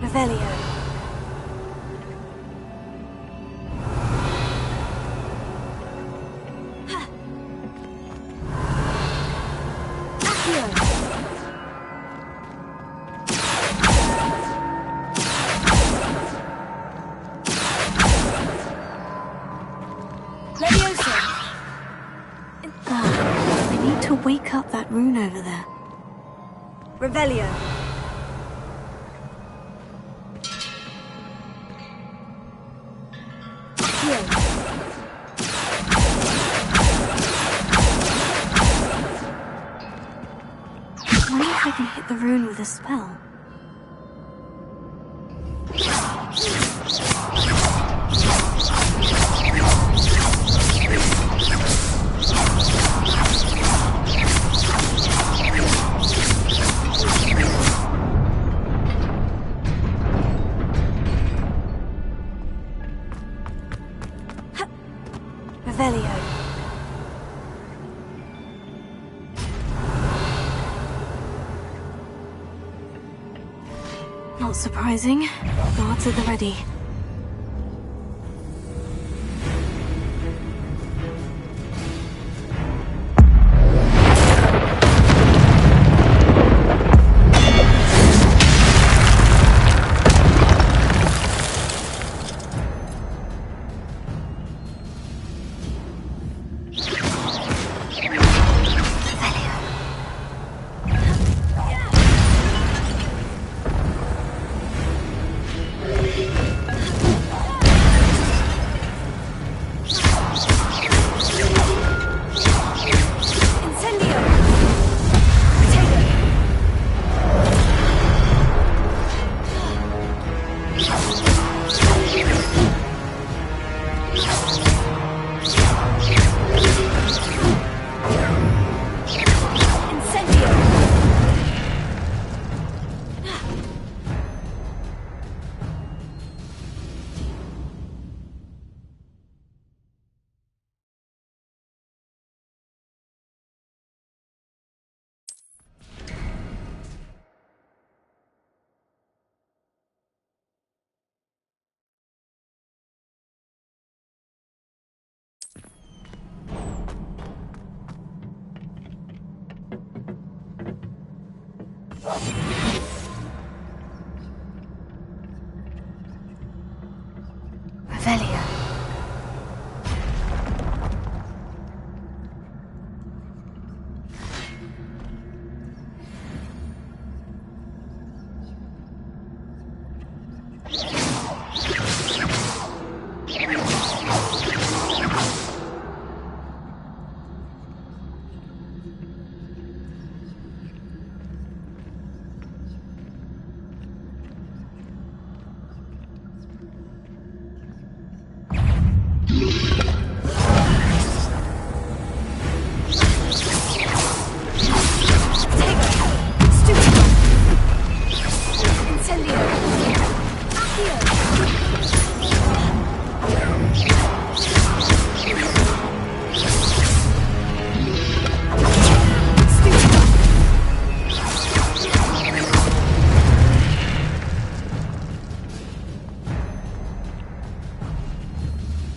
Revelio. I need to wake up that rune over there. Revelio. I wonder if I can hit the rune with a spell. Revelio. Not surprising. Guards at the ready. Revelio.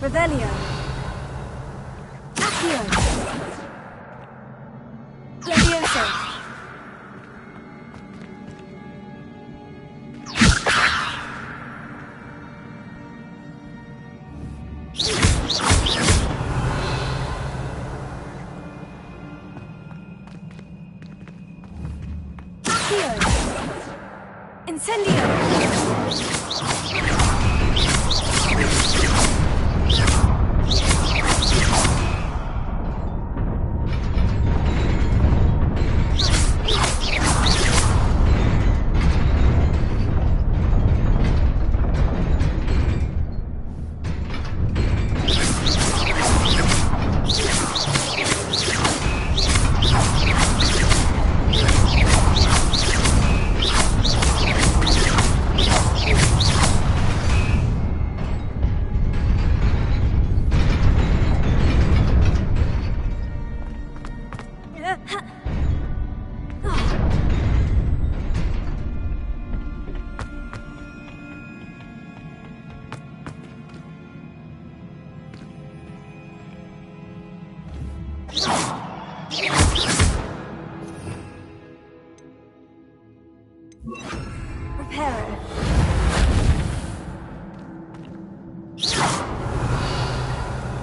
Revelio. Accio. Levioso. Accio. Incendio.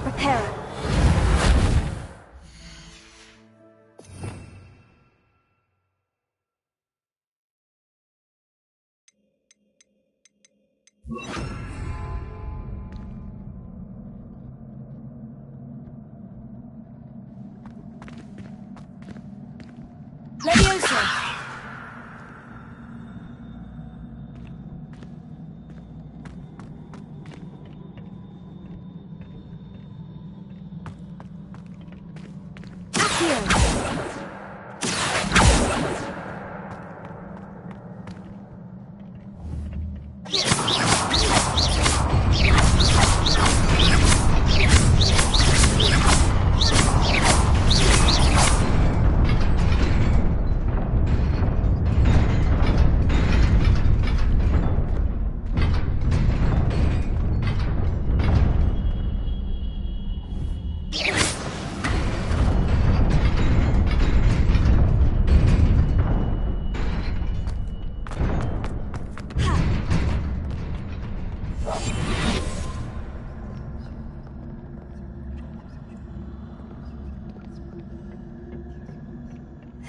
Reparo. Levioso. Accio.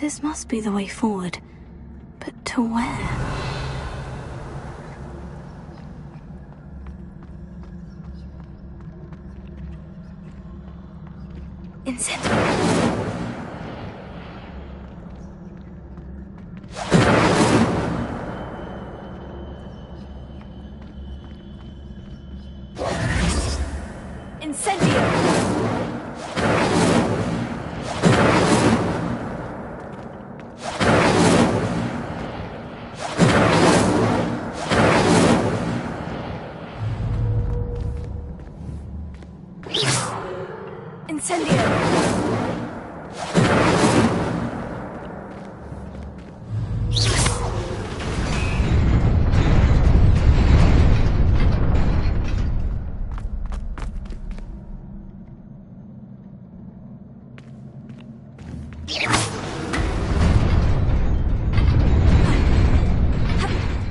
This must be the way forward. But to where? Incendiary. Incendio. Incendio.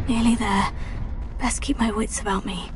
Nearly there. Best keep my wits about me.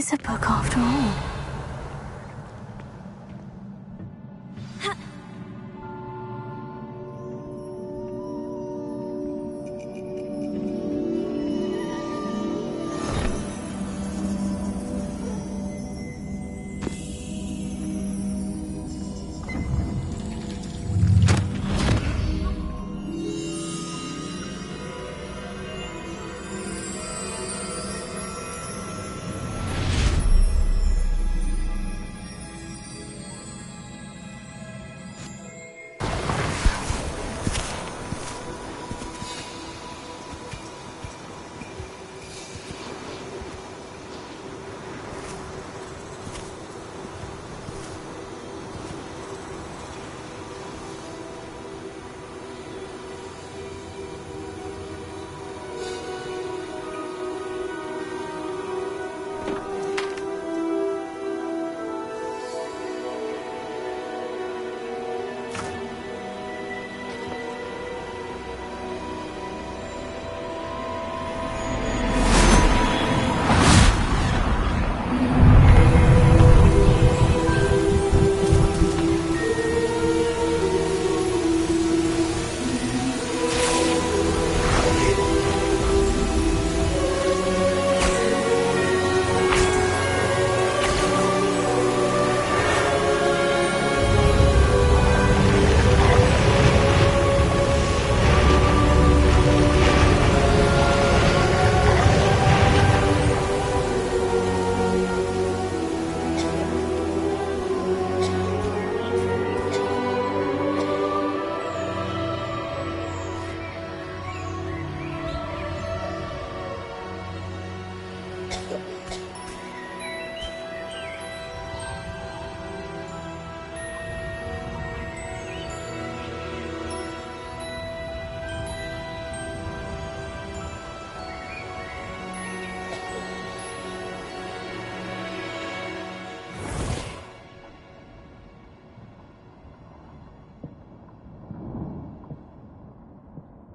is a book after all.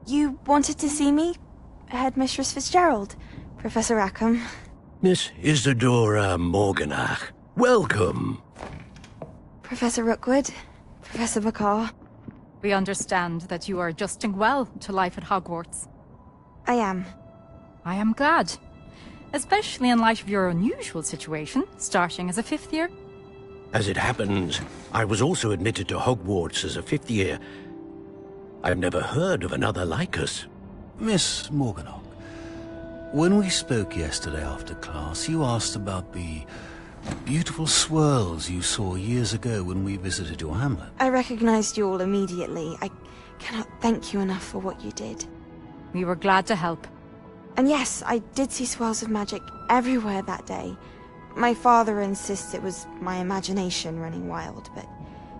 You wanted to see me? Headmistress Fitzgerald? Professor Rackham? Miss Isadora Morganach, welcome. Professor Rookwood? Professor McCaw? We understand that you are adjusting well to life at Hogwarts. I am. I am glad. Especially in light of your unusual situation, starting as a 5th year. As it happens, I was also admitted to Hogwarts as a 5th year. I've never heard of another like us. Miss Morganach, when we spoke yesterday after class, you asked about the beautiful swirls you saw years ago when we visited your hamlet. I recognized you all immediately. I cannot thank you enough for what you did. We were glad to help. And yes, I did see swirls of magic everywhere that day. My father insists it was my imagination running wild, but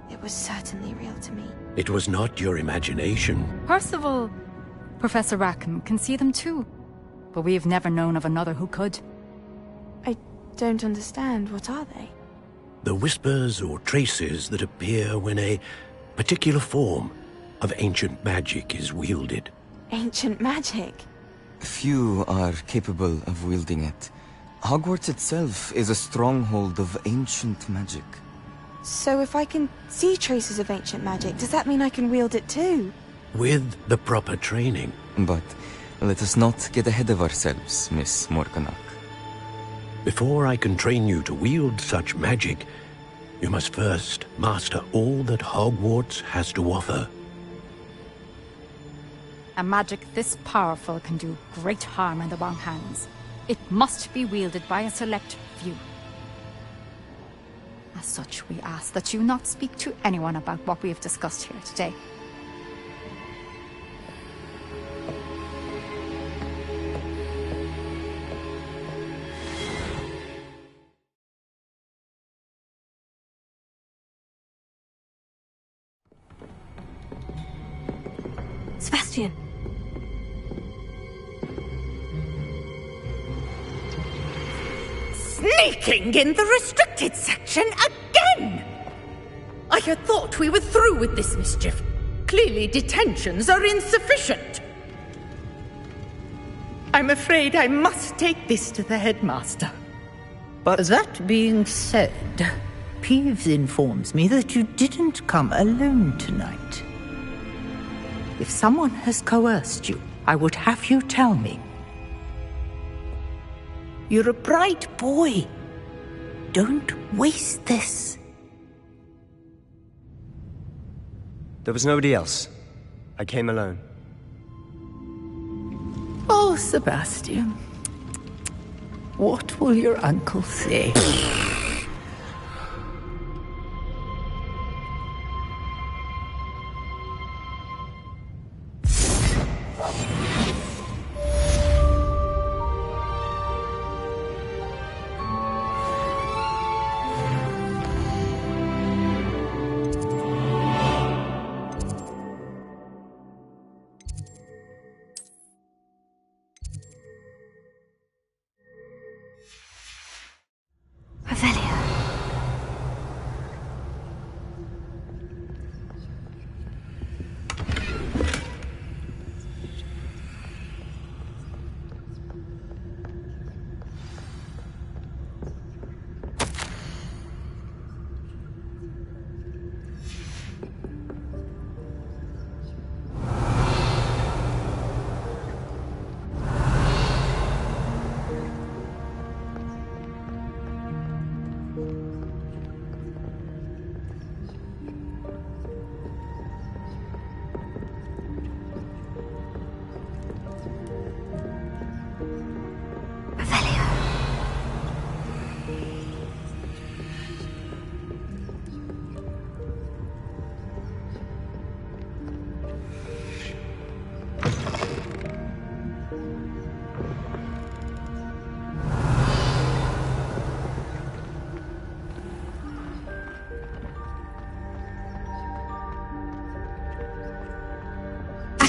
it was certainly real to me. It was not your imagination. Percival, Professor Rackham can see them too. But we have never known of another who could. I don't understand. What are they? The whispers or traces that appear when a particular form of ancient magic is wielded. Ancient magic? Few are capable of wielding it. Hogwarts itself is a stronghold of ancient magic. So if I can see traces of ancient magic, does that mean I can wield it too? With the proper training. But let us not get ahead of ourselves, Miss Morganach. Before I can train you to wield such magic, you must first master all that Hogwarts has to offer. A magic this powerful can do great harm in the wrong hands. It must be wielded by a select few. As such, we ask that you not speak to anyone about what we have discussed here today. Sebastian! Sneaking in the restricted section again! I had thought we were through with this mischief. Clearly detentions are insufficient. I'm afraid I must take this to the headmaster. But That being said, Peeves informs me that you didn't come alone tonight. If someone has coerced you, I would have you tell me. You're a bright boy. Don't waste this. there was nobody else. I came alone. Oh, Sebastian. What will your uncle say? Revelio.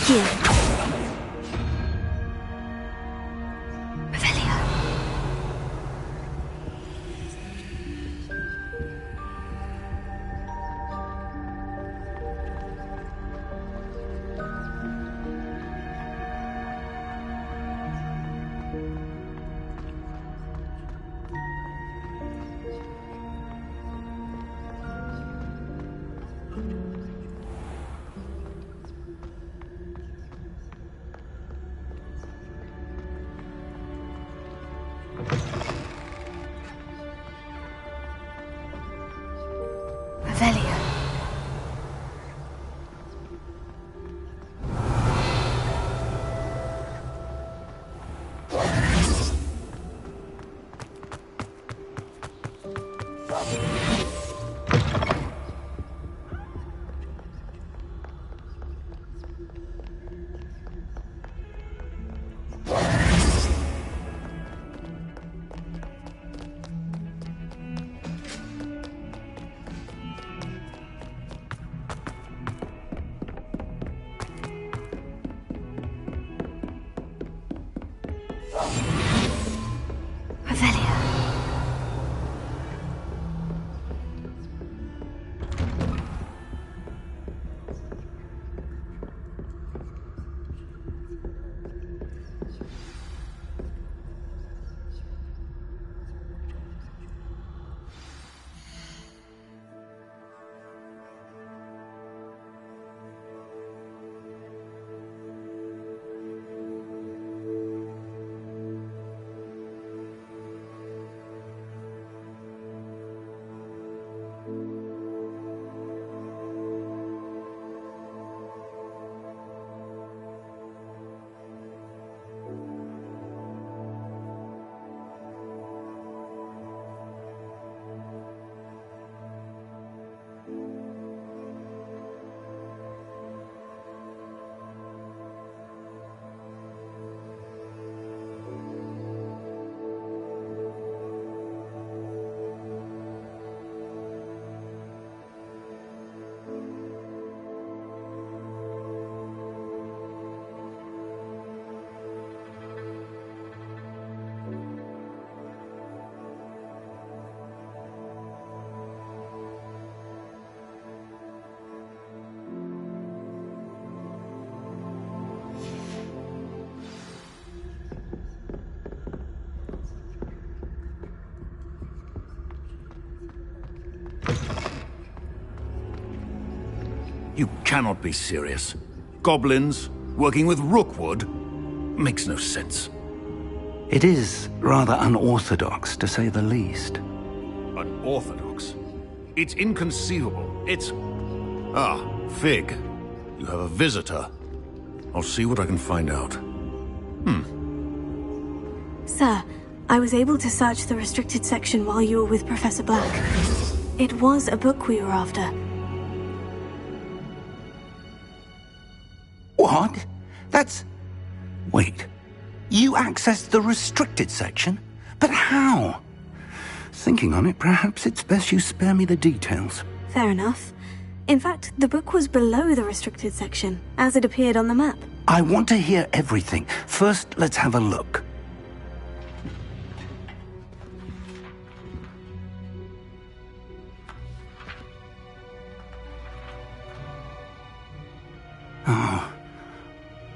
Accio. Revelio. You cannot be serious. Goblins working with Rookwood? Makes no sense. It is rather unorthodox, to say the least. Unorthodox? It's inconceivable. It's... Ah, Fig. You have a visitor. I'll see what I can find out. Sir, I was able to search the restricted section while you were with Professor Black. It was a book we were after. What? That's... Wait. You accessed the restricted section? But how? Thinking on it, perhaps it's best you spare me the details. Fair enough. In fact, the book was below the restricted section, as it appeared on the map. I want to hear everything. First, let's have a look.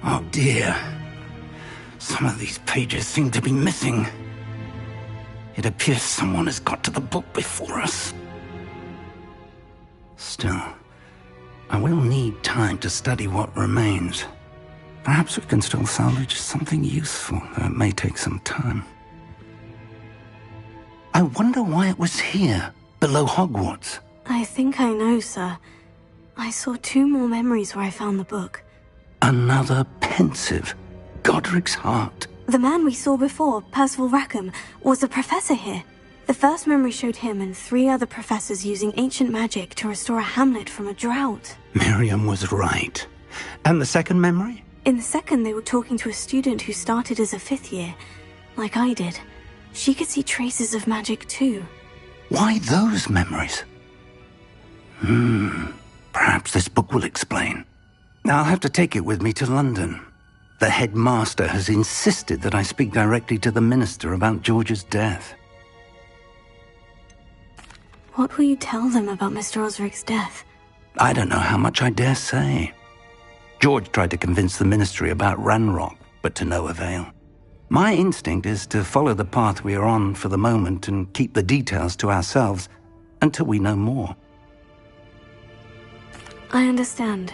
Oh dear. Some of these pages seem to be missing. It appears someone has got to the book before us. Still, I will need time to study what remains. Perhaps we can still salvage something useful, though it may take some time. I wonder why it was here, below Hogwarts. I think I know, sir. I saw 2 more memories where I found the book. Another pensive. Godric's heart. The man we saw before, Percival Rackham, was a professor here. The first memory showed him and 3 other professors using ancient magic to restore a hamlet from a drought. Miriam was right. And the second memory? In the second, they were talking to a student who started as a 5th year, like I did. She could see traces of magic too. Why those memories? Perhaps this book will explain. I'll have to take it with me to London. The headmaster has insisted that I speak directly to the minister about George's death. What will you tell them about Mr. Osric's death? I don't know how much I dare say. George tried to convince the ministry about Ranrock, but to no avail. My instinct is to follow the path we are on for the moment and keep the details to ourselves until we know more. I understand.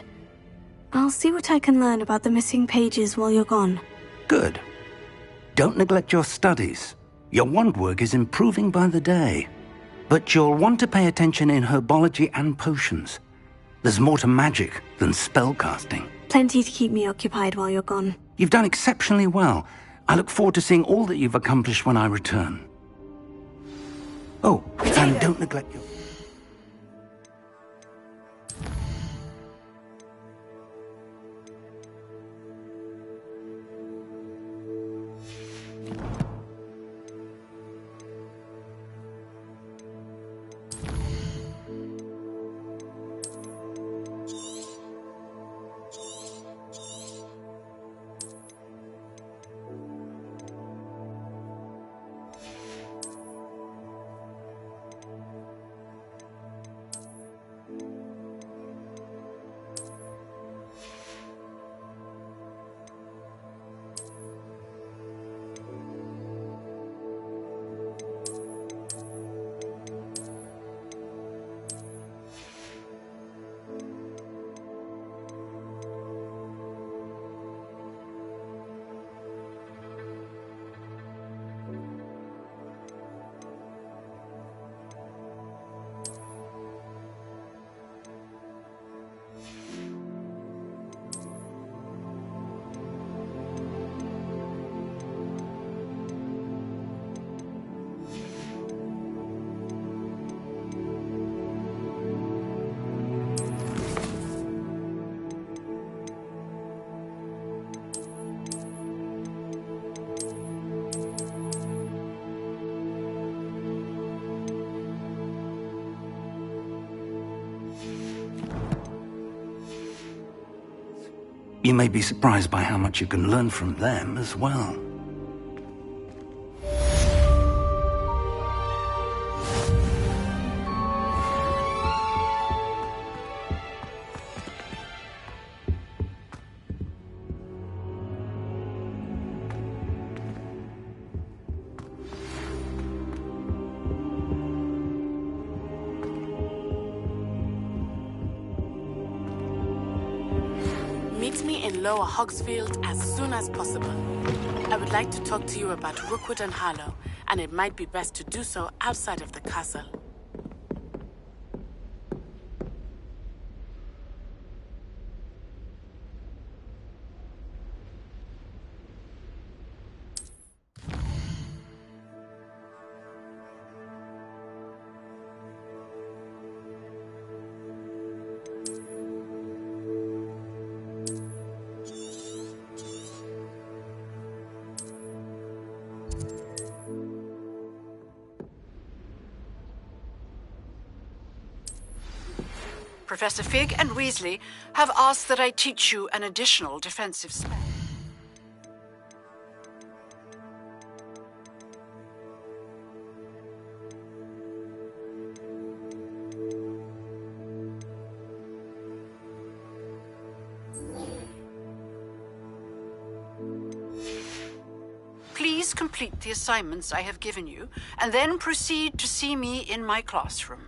I'll see what I can learn about the missing pages while you're gone. Good. Don't neglect your studies. Your wand work is improving by the day. But you'll want to pay attention in herbology and potions. There's more to magic than spellcasting. Plenty to keep me occupied while you're gone. You've done exceptionally well. I look forward to seeing all that you've accomplished when I return. Oh, and don't neglect your... You may be surprised by how much you can learn from them as well. Meet me in Lower Hogsfield as soon as possible. I would like to talk to you about Rookwood and Harlow, and it might be best to do so outside of the castle. Professor Fig and Weasley have asked that I teach you an additional defensive spell. Please complete the assignments I have given you, and then proceed to see me in my classroom.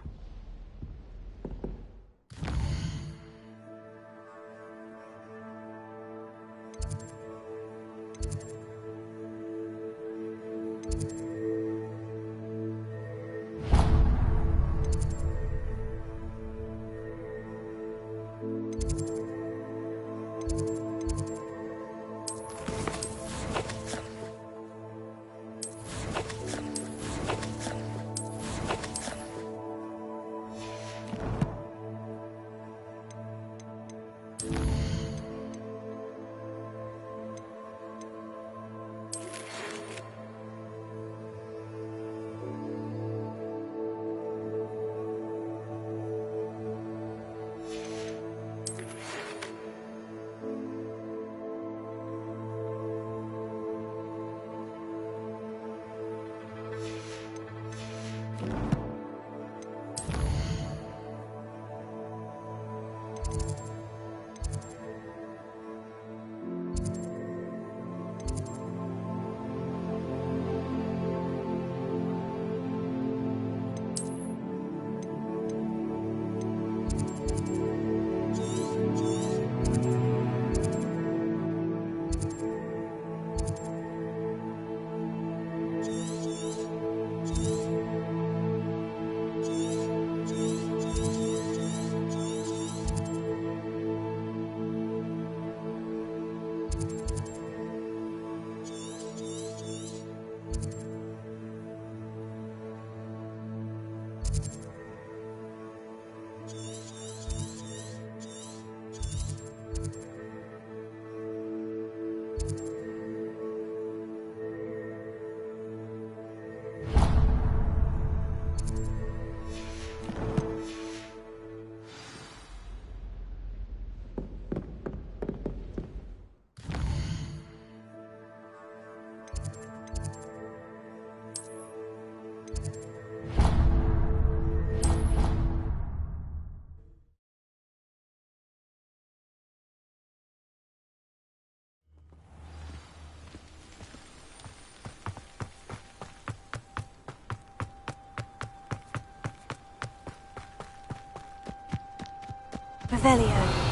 Revelio.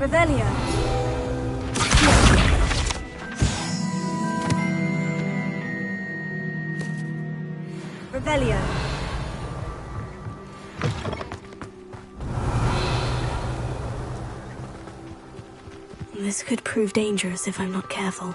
Revelio. Revelio. This could prove dangerous if I'm not careful.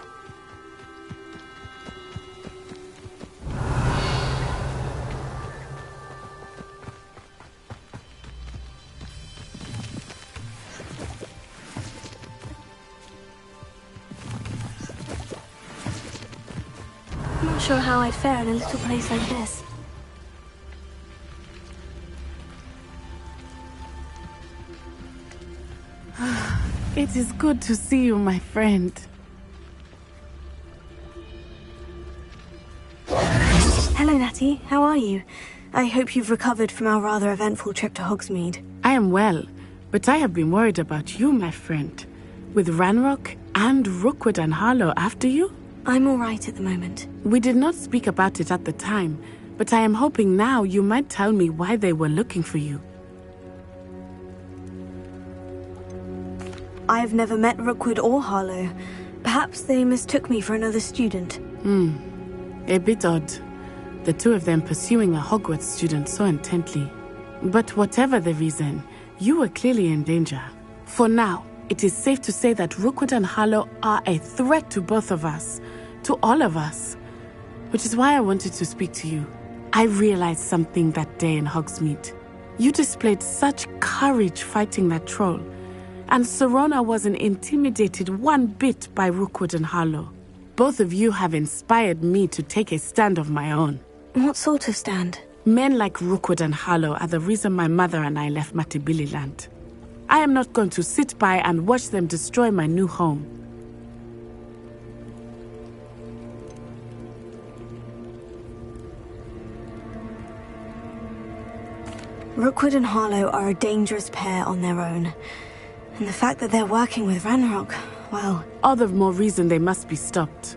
I'm not sure how I'd fare in a little place like this. It is good to see you, my friend. Hello, Natty. How are you? I hope you've recovered from our rather eventful trip to Hogsmeade. I am well, but I have been worried about you, my friend. With Ranrock and Rookwood and Harlow after you? I'm all right at the moment. We did not speak about it at the time, but I am hoping now you might tell me why they were looking for you. I've never met Rookwood or Harlow. Perhaps they mistook me for another student. A bit odd. The two of them pursuing a Hogwarts student so intently. But whatever the reason, you were clearly in danger. For now, it is safe to say that Rookwood and Harlow are a threat to both of us. To all of us. Which is why I wanted to speak to you. I realized something that day in Hogsmeade. You displayed such courage fighting that troll. And Serona wasn't intimidated one bit by Rookwood and Harlow. Both of you have inspired me to take a stand of my own. What sort of stand? Men like Rookwood and Harlow are the reason my mother and I left Matabeleland. I am not going to sit by and watch them destroy my new home. Rookwood and Harlow are a dangerous pair on their own. And the fact that they're working with Ranrock, well... All the more reason they must be stopped.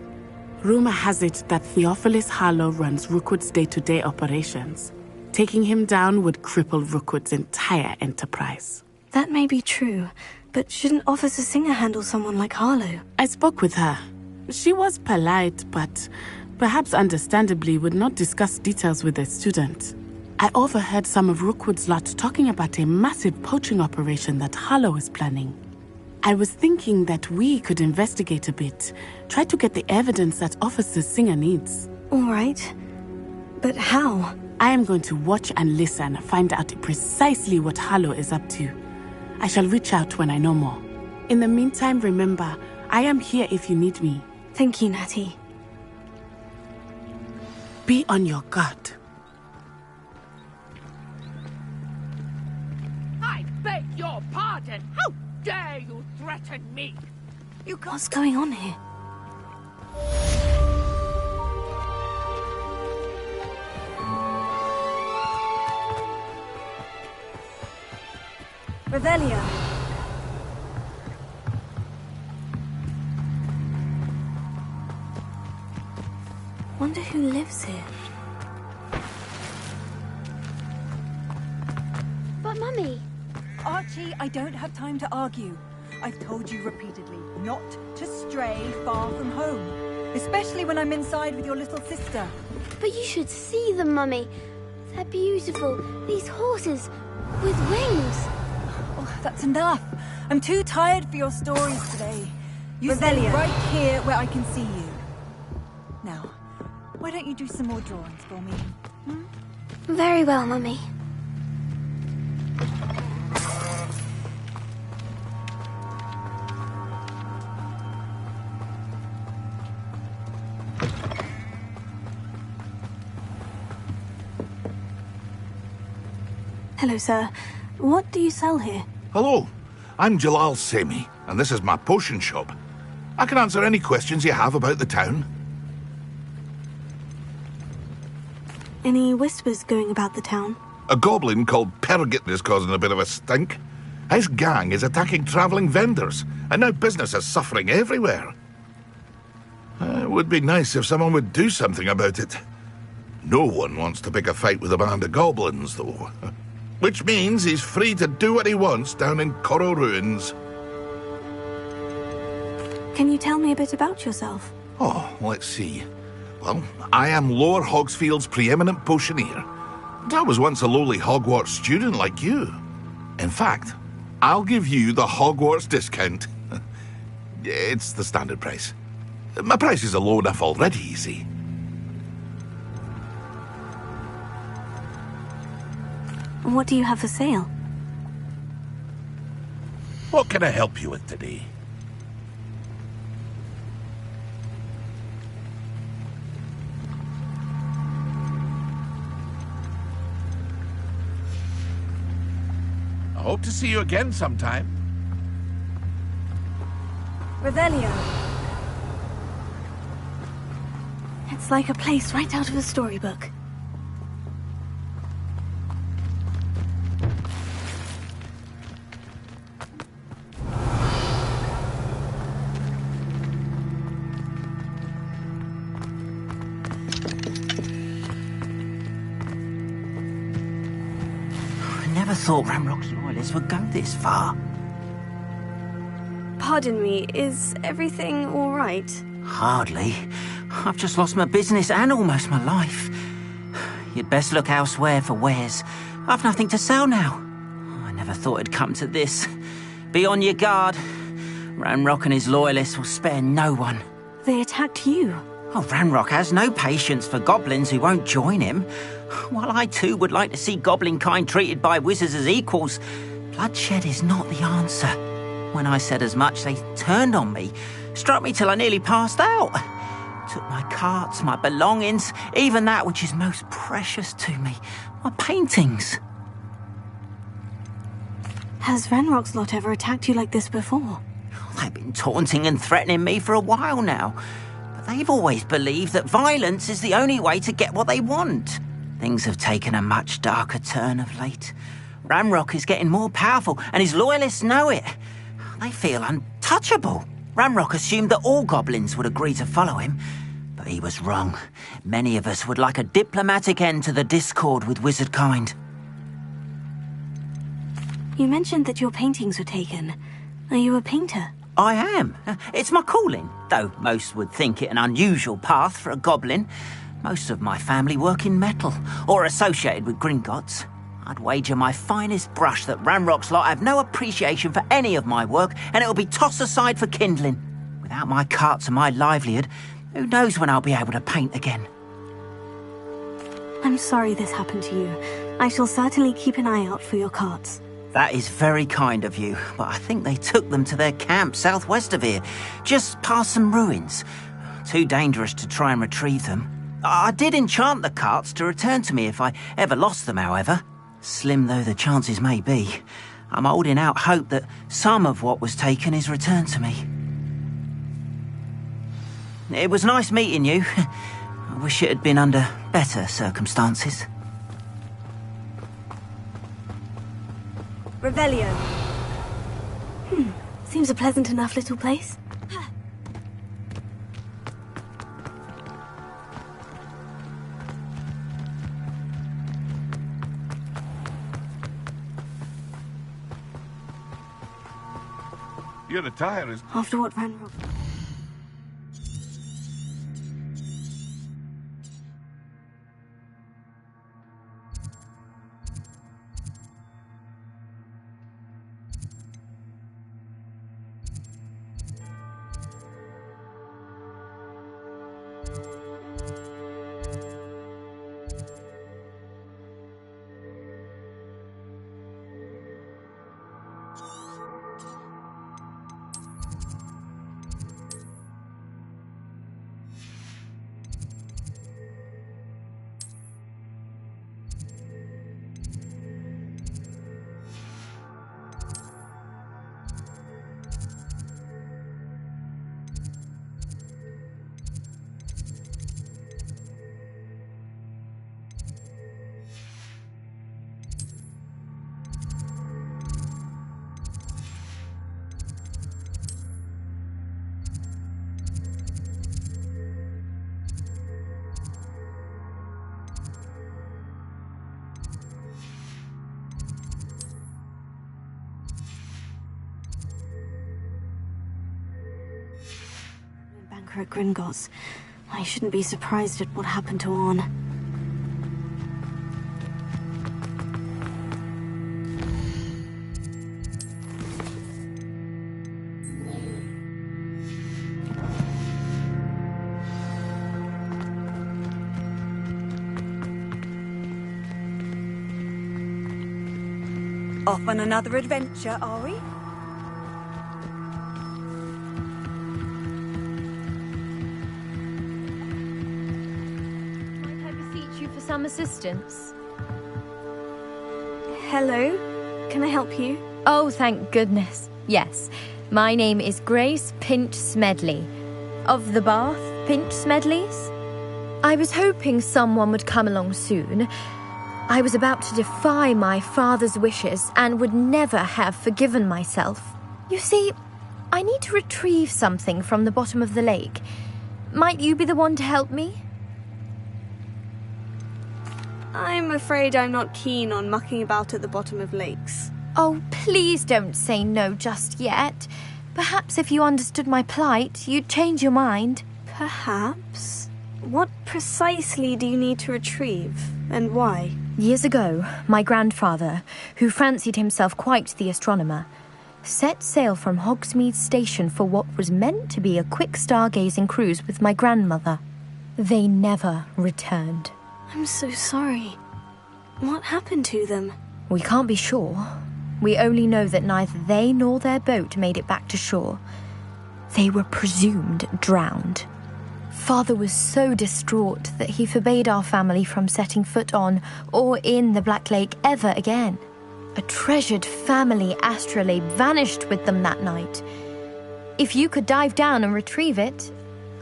Rumor has it that Theophilus Harlow runs Rookwood's day-to-day operations. Taking him down would cripple Rookwood's entire enterprise. That may be true, but shouldn't Officer Singer handle someone like Harlow? I spoke with her. She was polite, but perhaps understandably would not discuss details with a student. I overheard some of Rookwood's lot talking about a massive poaching operation that Harlow is planning. I was thinking that we could investigate a bit, try to get the evidence that Officer Singer needs. All right. But how? I am going to watch and listen, find out precisely what Harlow is up to. I shall reach out when I know more. In the meantime, remember, I am here if you need me. Thank you, Natty. Be on your guard. I beg your pardon! How dare you threaten me? What's going on here? Revelia. Wonder who lives here. But Mummy... Archie, I don't have time to argue. I've told you repeatedly not to stray far from home. Especially when I'm inside with your little sister. But you should see them, Mummy. They're beautiful. These horses with wings. Oh, that's enough. I'm too tired for your stories today. You stay right here where I can see you. Now, why don't you do some more drawings for me? Very well, Mummy. Hello, sir. What do you sell here? Hello, I'm Jalal Semi, and this is my potion shop. I can answer any questions you have about the town. Any whispers going about the town? A goblin called Pergit is causing a bit of a stink. His gang is attacking travelling vendors, and now business is suffering everywhere. It would be nice if someone would do something about it. No one wants to pick a fight with a band of goblins, though. Which means he's free to do what he wants down in Coral Ruins. Can you tell me a bit about yourself? Oh, let's see. Well, I am Lower Hogsfield's preeminent potioneer. And I was once a lowly Hogwarts student like you. In fact, I'll give you the Hogwarts discount. It's the standard price. My prices are low enough already, you see. What do you have for sale? What can I help you with today? I hope to see you again sometime. Revelio. It's like a place right out of a storybook. I never thought Ranrock's loyalists would go this far. Pardon me, is everything all right? Hardly. I've just lost my business and almost my life. You'd best look elsewhere for wares. I've nothing to sell now. I never thought it'd come to this. Be on your guard. Ranrock and his loyalists will spare no one. They attacked you. Oh, Ranrock has no patience for goblins who won't join him. While I too would like to see goblin kind treated by wizards as equals, bloodshed is not the answer. When I said as much, they turned on me, struck me till I nearly passed out. Took my carts, my belongings, even that which is most precious to me, my paintings. Has Ranrock's lot ever attacked you like this before? They've been taunting and threatening me for a while now. But they've always believed that violence is the only way to get what they want. Things have taken a much darker turn of late. Ranrock is getting more powerful, and his loyalists know it. They feel untouchable. Ranrock assumed that all goblins would agree to follow him, but he was wrong. Many of us would like a diplomatic end to the discord with wizard kind. You mentioned that your paintings were taken. Are you a painter? I am. It's my calling, though most would think it an unusual path for a goblin. Most of my family work in metal, or associated with Gringotts. I'd wager my finest brush that Ranrock's lot have no appreciation for any of my work, and it'll be tossed aside for kindling. Without my carts and my livelihood, who knows when I'll be able to paint again. I'm sorry this happened to you. I shall certainly keep an eye out for your carts. That is very kind of you, but I think they took them to their camp southwest of here, just past some ruins. Too dangerous to try and retrieve them. I did enchant the carts to return to me if I ever lost them, however. Slim though the chances may be, I'm holding out hope that some of what was taken is returned to me. It was nice meeting you. I wish it had been under better circumstances. Revelio. Seems a pleasant enough little place. Your attire is... After what Ranrock... At Gringotts. I shouldn't be surprised at what happened to Orn. Off on another adventure, are we? Some assistance? Hello? Can I help you? Oh, thank goodness. Yes. My name is Grace Pinch Smedley, of the Bath Pinch Smedleys. I was hoping someone would come along soon. I was about to defy my father's wishes and would never have forgiven myself. You see, I need to retrieve something from the bottom of the lake. Might you be the one to help me? I'm afraid I'm not keen on mucking about at the bottom of lakes. Oh, please don't say no just yet. Perhaps if you understood my plight, you'd change your mind. Perhaps? What precisely do you need to retrieve, and why? Years ago, my grandfather, who fancied himself quite the astronomer, set sail from Hogsmeade Station for what was meant to be a quick stargazing cruise with my grandmother. They never returned. I'm so sorry. What happened to them? We can't be sure. We only know that neither they nor their boat made it back to shore. They were presumed drowned. Father was so distraught that he forbade our family from setting foot on or in the Black Lake ever again. A treasured family astrolabe vanished with them that night. If you could dive down and retrieve it,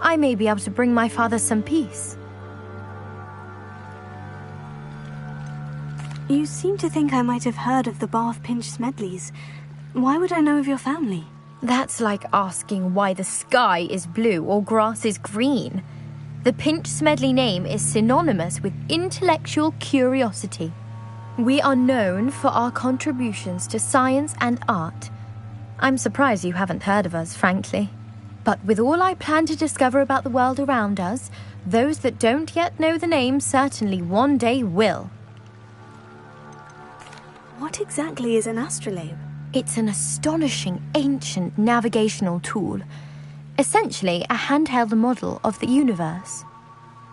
I may be able to bring my father some peace. You seem to think I might have heard of the Bath Pinch Smedleys. Why would I know of your family? That's like asking why the sky is blue or grass is green. The Pinch Smedley name is synonymous with intellectual curiosity. We are known for our contributions to science and art. I'm surprised you haven't heard of us, frankly. But with all I plan to discover about the world around us, those that don't yet know the name certainly one day will. What exactly is an astrolabe? It's an astonishing ancient navigational tool, essentially a handheld model of the universe.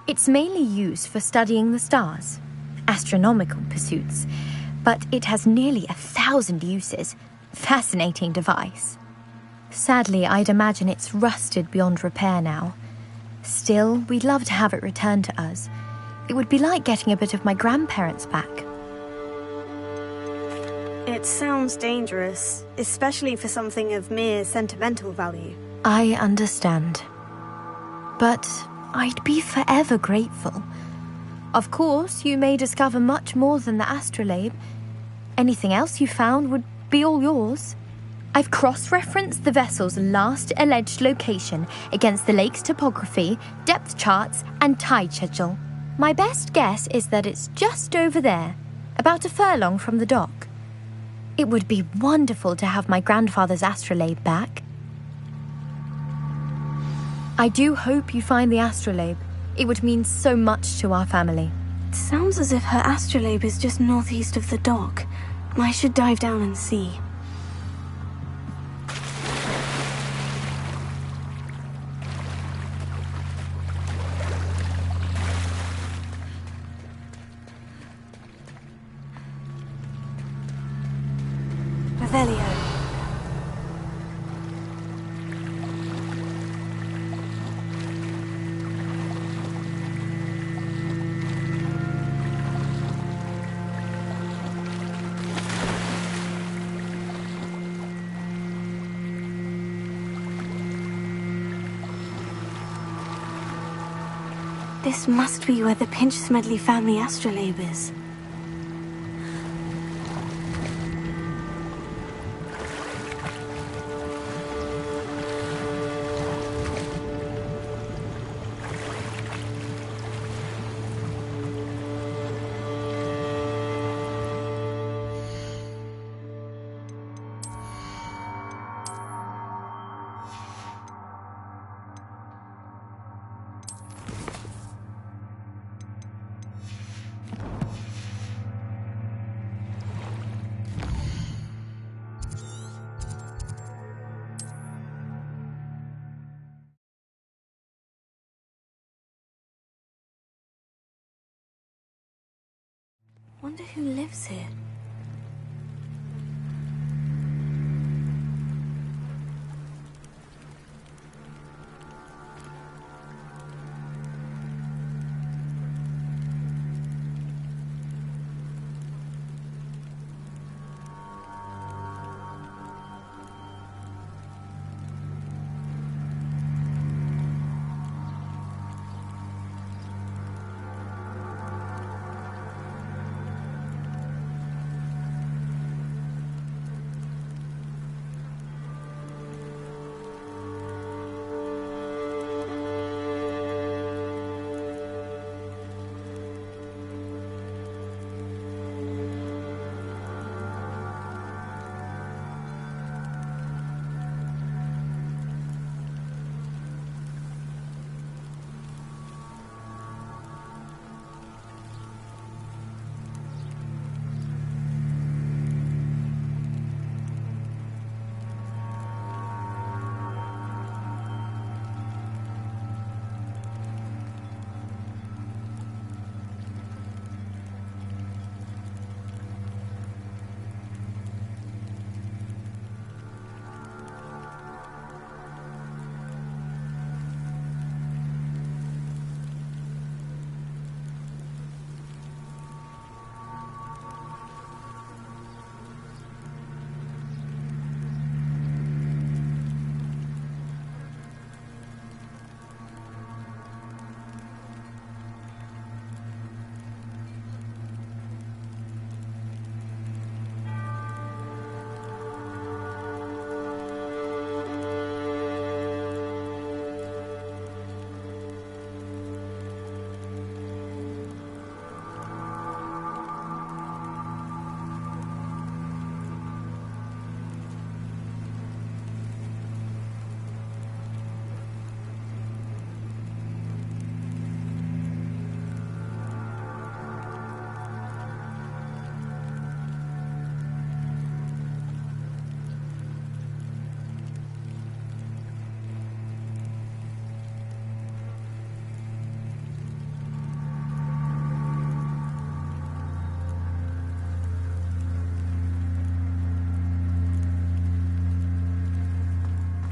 It's mainly used for studying the stars, astronomical pursuits, but it has nearly 1,000 uses. Fascinating device. Sadly, I'd imagine it's rusted beyond repair now. Still, we'd love to have it returned to us. It would be like getting a bit of my grandparents back. It sounds dangerous, especially for something of mere sentimental value. I understand. But I'd be forever grateful. Of course, you may discover much more than the astrolabe. Anything else you found would be all yours. I've cross-referenced the vessel's last alleged location against the lake's topography, depth charts, and tide schedule. My best guess is that it's just over there, about a furlong from the dock. It would be wonderful to have my grandfather's astrolabe back. I do hope you find the astrolabe. It would mean so much to our family. It sounds as if her astrolabe is just northeast of the dock. I should dive down and see. Revelio. This must be where the Pinch Smedley family astrolabe is. Wonder who lives here.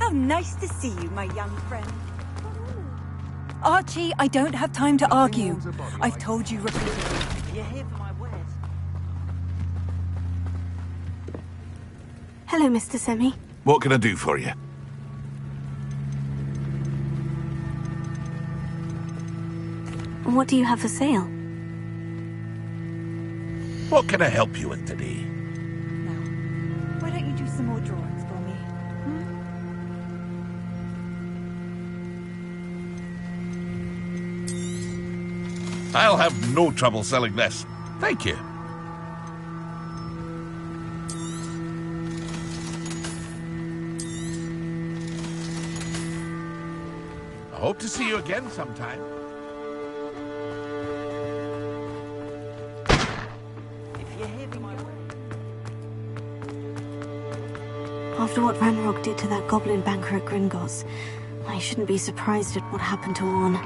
How nice to see you, my young friend. Archie, I don't have time to argue. I've told you repeatedly. You're here for my wares. Hello, Mr. Semi. What can I do for you? What do you have for sale? What can I help you with today? Why don't you do some more drawings for me? I'll have no trouble selling this. Thank you. I hope to see you again sometime. After what Ranrock did to that goblin banker at Gringotts, I shouldn't be surprised at what happened to Orn.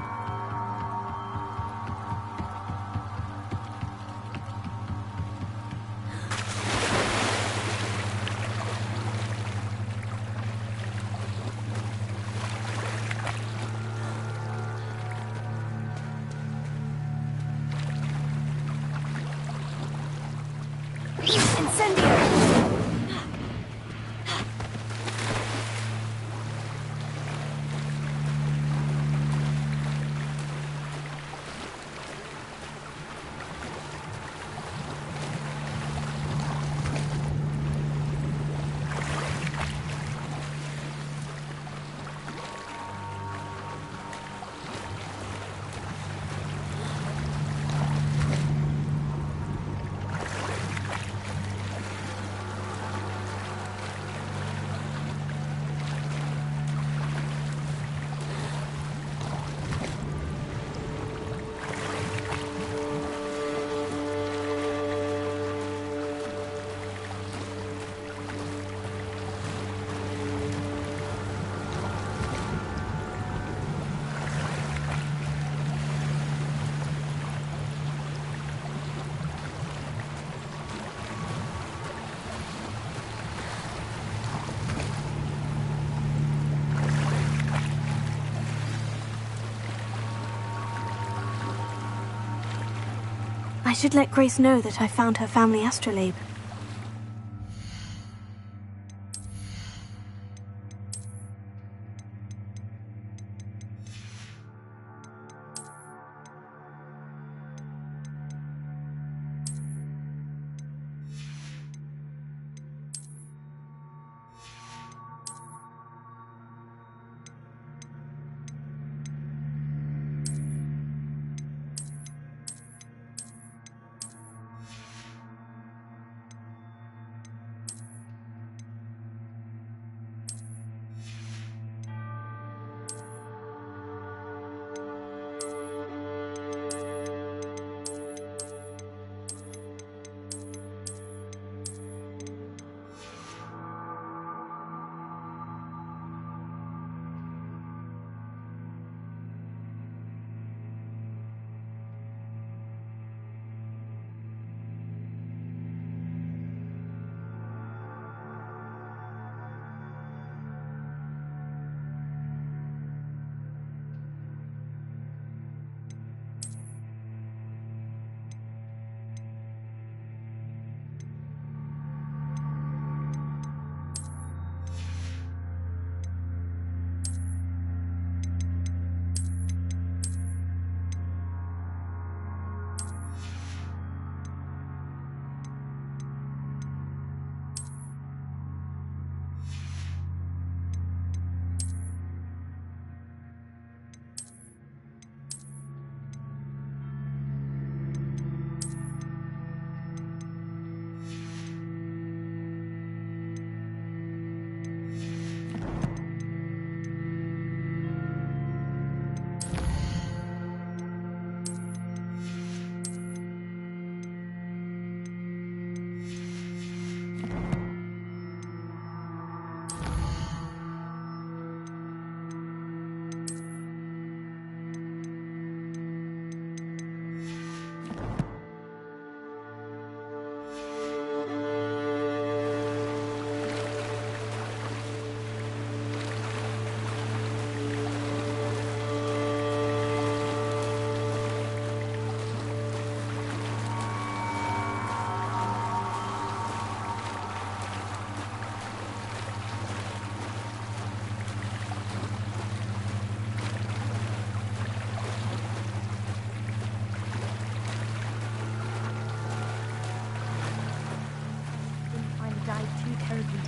I should let Grace know that I found her family astrolabe.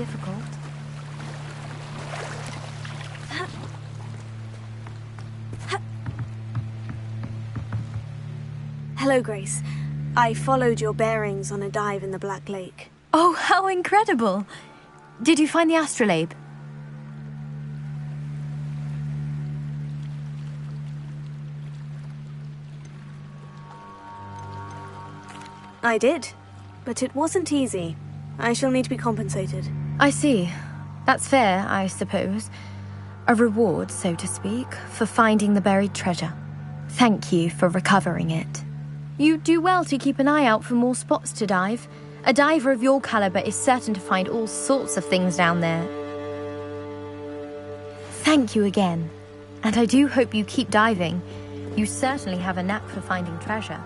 difficult. Hello, Grace. I followed your bearings on a dive in the Black Lake. Oh, how incredible! Did you find the astrolabe? I did, but it wasn't easy. I shall need to be compensated. I see. That's fair, I suppose. A reward, so to speak, for finding the buried treasure. Thank you for recovering it. You do well to keep an eye out for more spots to dive. A diver of your caliber is certain to find all sorts of things down there. Thank you again. And I do hope you keep diving. You certainly have a knack for finding treasure.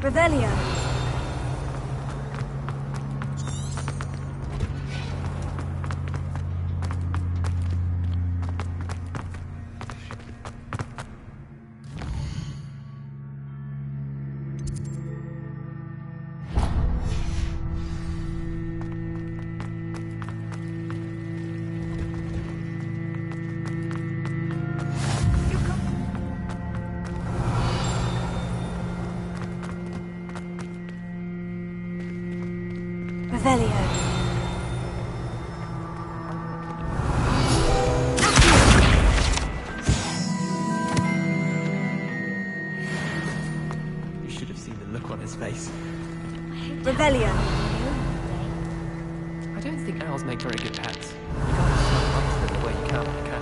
Revelio. You should have seen the look on his face. Revelio. I don't think owls make very good pets. You can't smack them the way you can with a cat.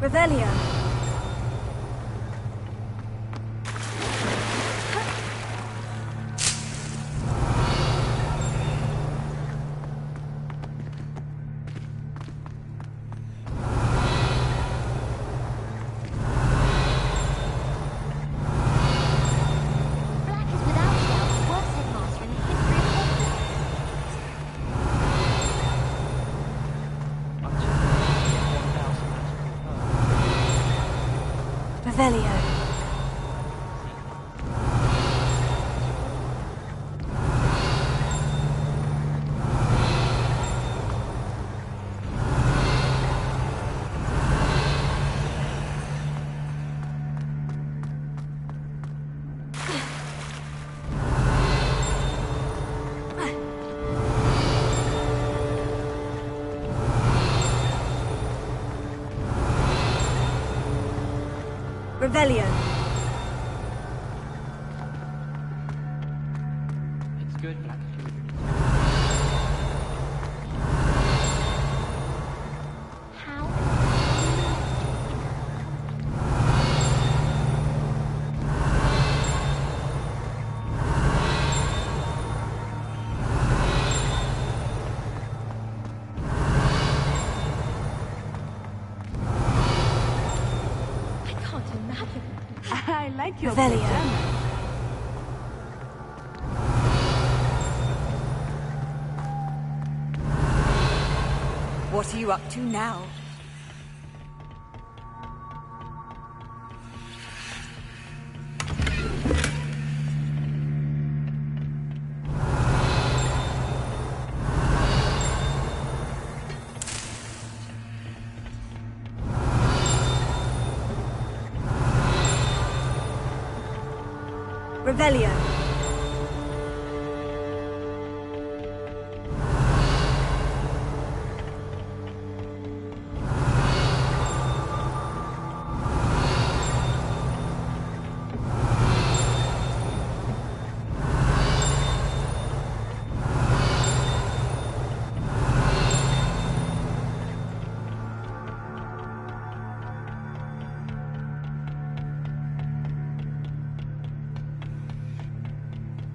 Revelio. Revelio. Revelio. It's good, Black. I like your Revelio. pajamas. What are you up to now? Revelio.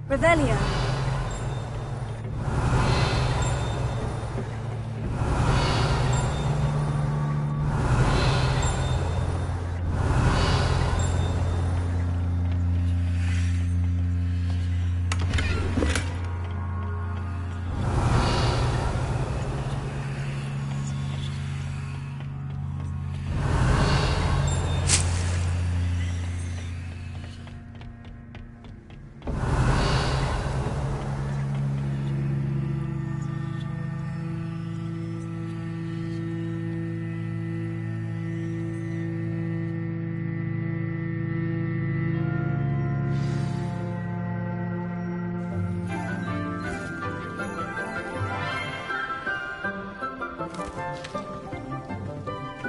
Revelio.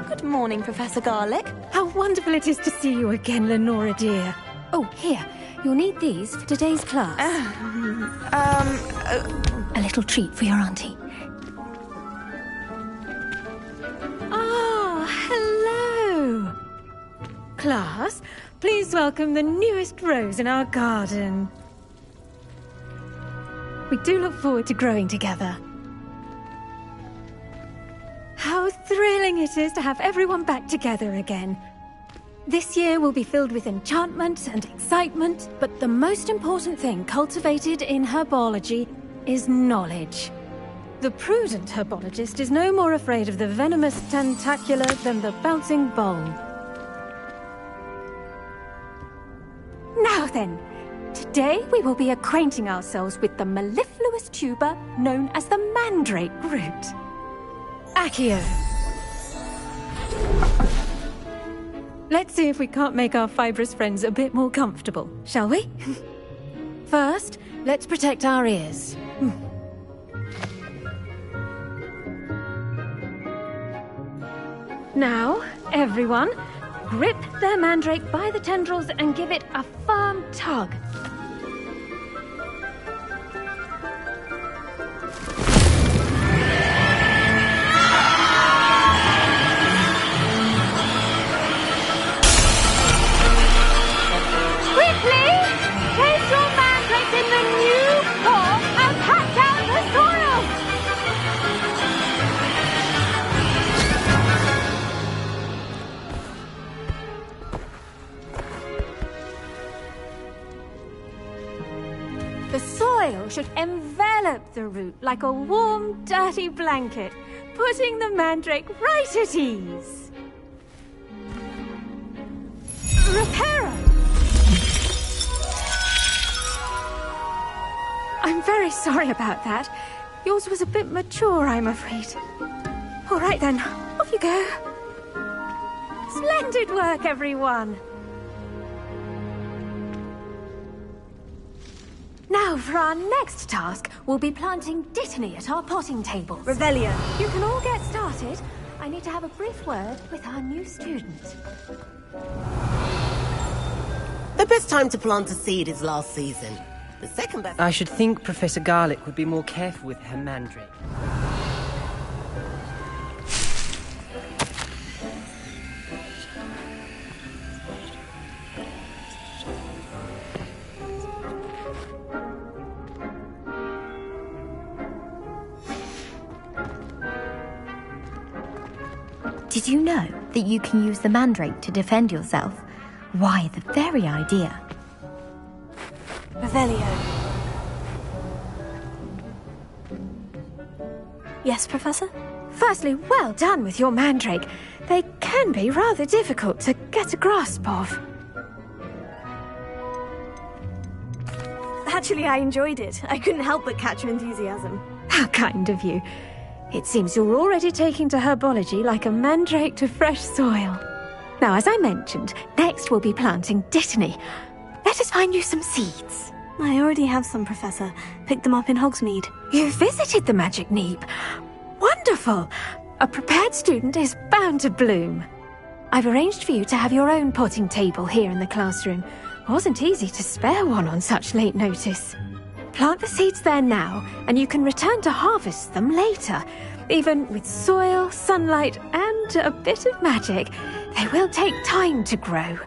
Good morning, Professor Garlic. How wonderful it is to see you again, Lenora dear. Oh, here. You'll need these for today's class. A little treat for your auntie. Ah, hello. Class, please welcome the newest rose in our garden. We do look forward to growing together. How thrilling it is to have everyone back together again. This year will be filled with enchantment and excitement, but the most important thing cultivated in herbology is knowledge. The prudent herbologist is no more afraid of the venomous tentacula than the bouncing bowl. Now then, today we will be acquainting ourselves with the mellifluous tuber known as the mandrake root. Accio. Let's see if we can't make our fibrous friends a bit more comfortable, shall we? First, let's protect our ears. Now, everyone, grip their mandrake by the tendrils and give it a firm tug. The soil should envelop the root like a warm, dirty blanket, putting the mandrake right at ease. Reparo! I'm very sorry about that. Yours was a bit mature, I'm afraid. All right then, off you go. Splendid work, everyone! Now, for our next task, we'll be planting Dittany at our potting tables. Revelio. You can all get started. I need to have a brief word with our new student. best time to plant a seed is last season. The second best... I should think Professor Garlick would be more careful with her mandrake. Did you know that you can use the mandrake to defend yourself? Why, the very idea. Revelio. Yes, Professor? Firstly, well done with your mandrake. They can be rather difficult to get a grasp of. Actually, I enjoyed it. I couldn't help but catch your enthusiasm. How kind of you. It seems you're already taking to herbology like a mandrake to fresh soil. Now, as I mentioned, next we'll be planting dittany. Let us find you some seeds. I already have some, Professor. Picked them up in Hogsmeade. You visited the Magic Neep. Wonderful! A prepared student is bound to bloom. I've arranged for you to have your own potting table here in the classroom. Wasn't easy to spare one on such late notice. Plant the seeds there now, and you can return to harvest them later. Even with soil, sunlight, and a bit of magic, they will take time to grow.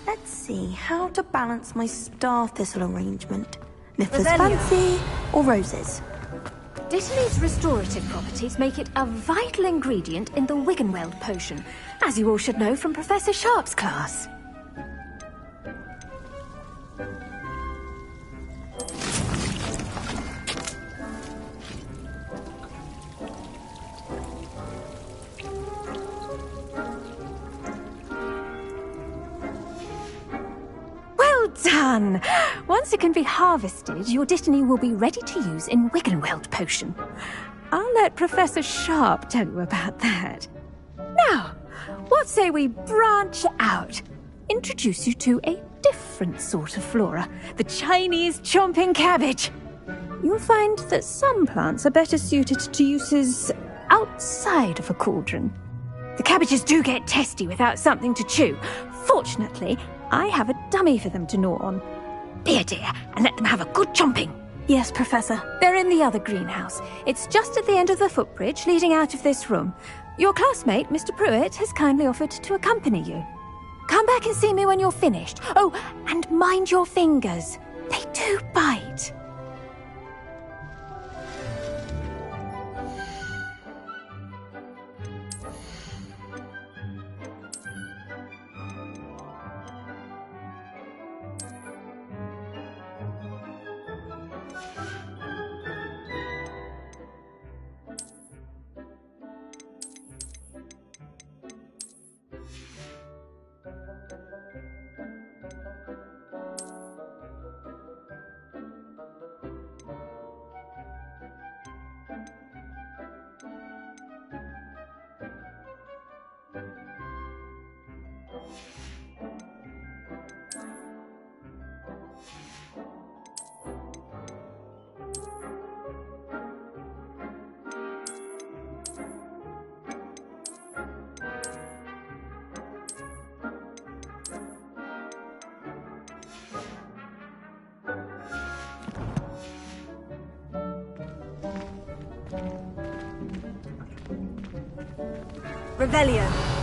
Let's see how to balance my star thistle arrangement. Niffler's Revelio. fancy or roses? Dittany's restorative properties make it a vital ingredient in the Wiggenweld potion, as you all should know from Professor Sharp's class. Well done! Once it can be harvested, your dittany will be ready to use in Wiggenweld potion. I'll let Professor Sharp tell you about that. Now, what say we branch out? Introduce you to a different sort of flora, the Chinese chomping cabbage. You'll find that some plants are better suited to uses outside of a cauldron. The cabbages do get testy without something to chew. Fortunately, I have a dummy for them to gnaw on. Be a dear and let them have a good chomping. Yes, Professor. They're in the other greenhouse. It's just at the end of the footbridge leading out of this room. Your classmate, Mr. Pruitt, has kindly offered to accompany you. Come back and see me when you're finished. Oh, and mind your fingers. They do bite. Revelio.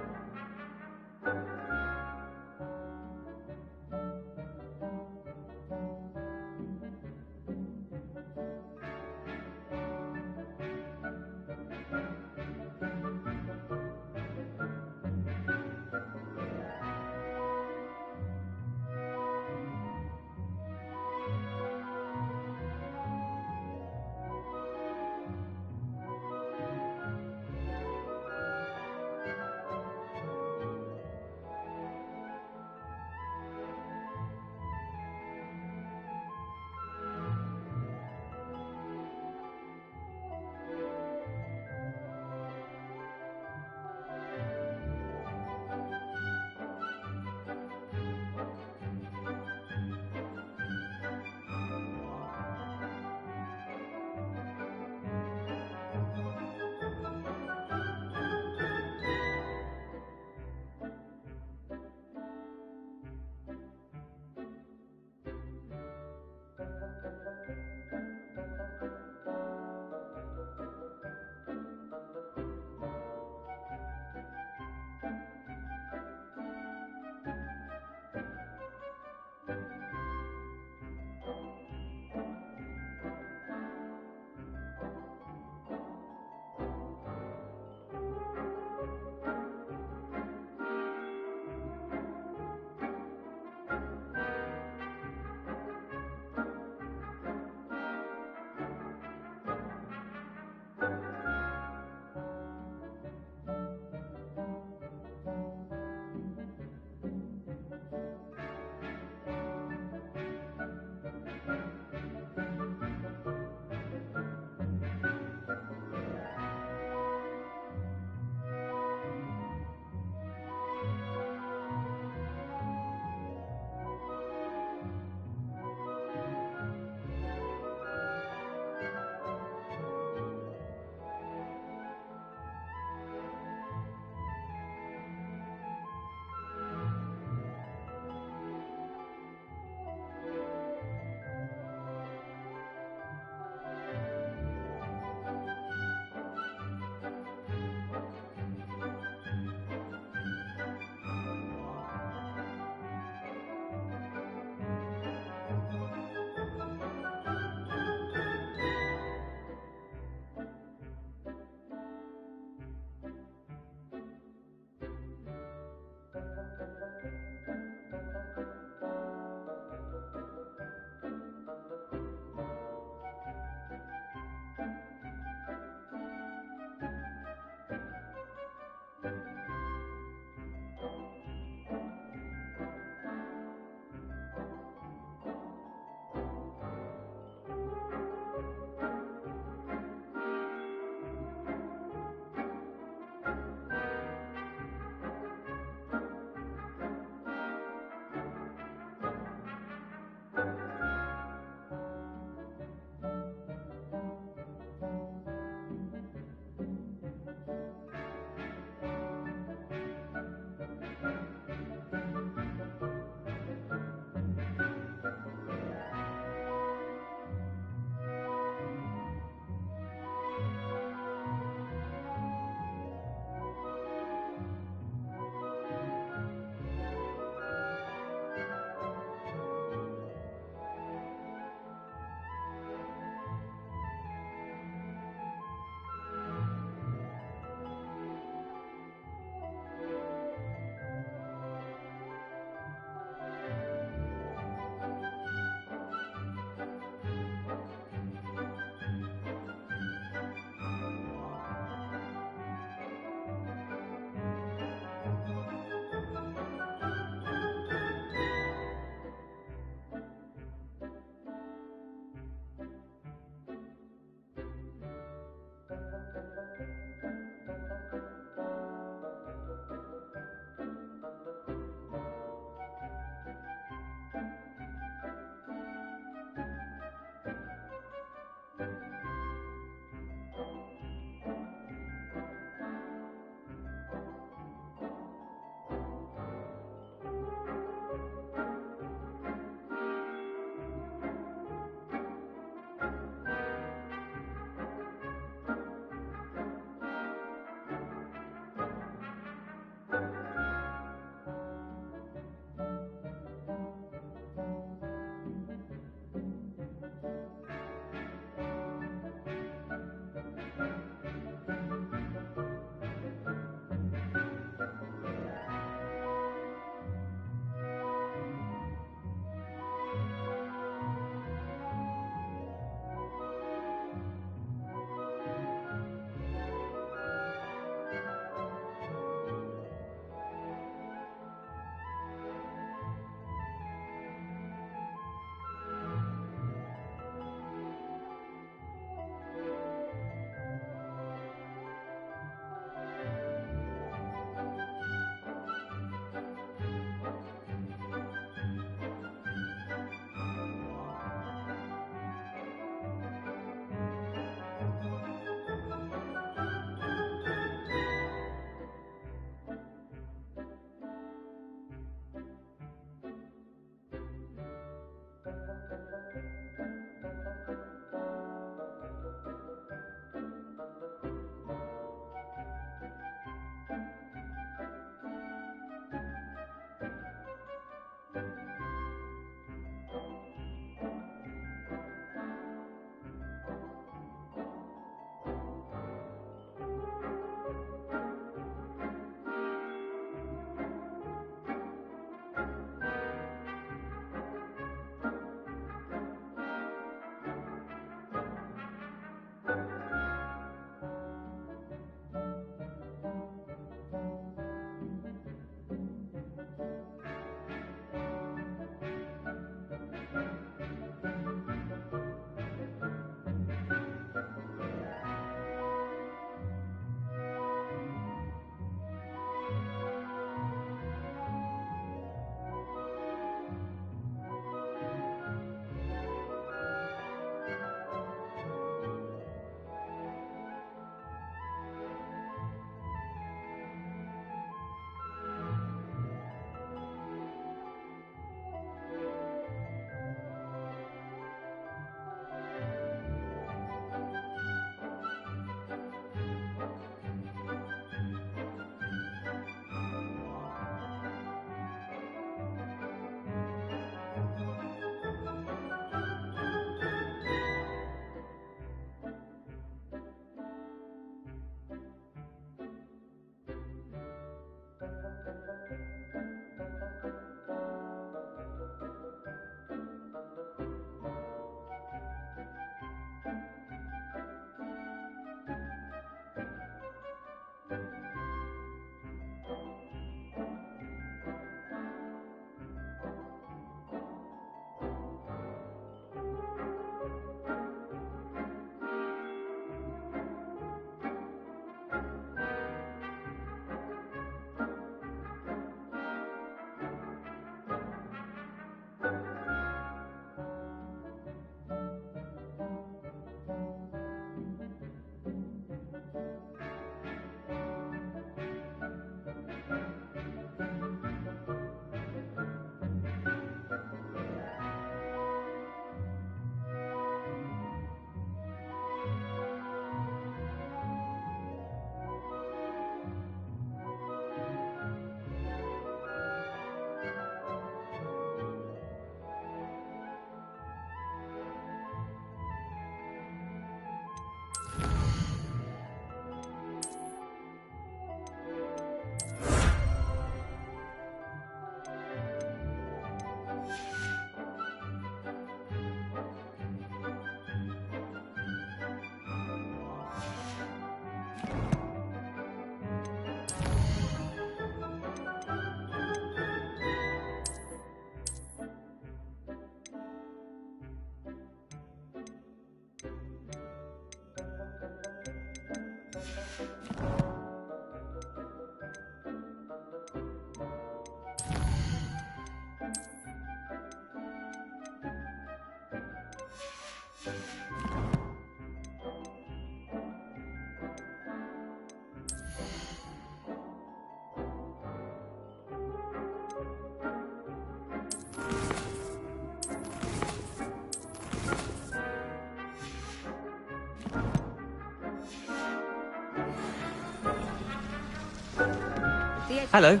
Hello.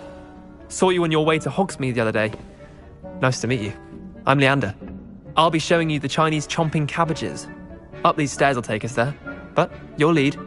Saw you on your way to Hogsmeade the other day. Nice to meet you. I'm Leander. I'll be showing you the Chinese chomping cabbages. Up these stairs will take us there. But your lead.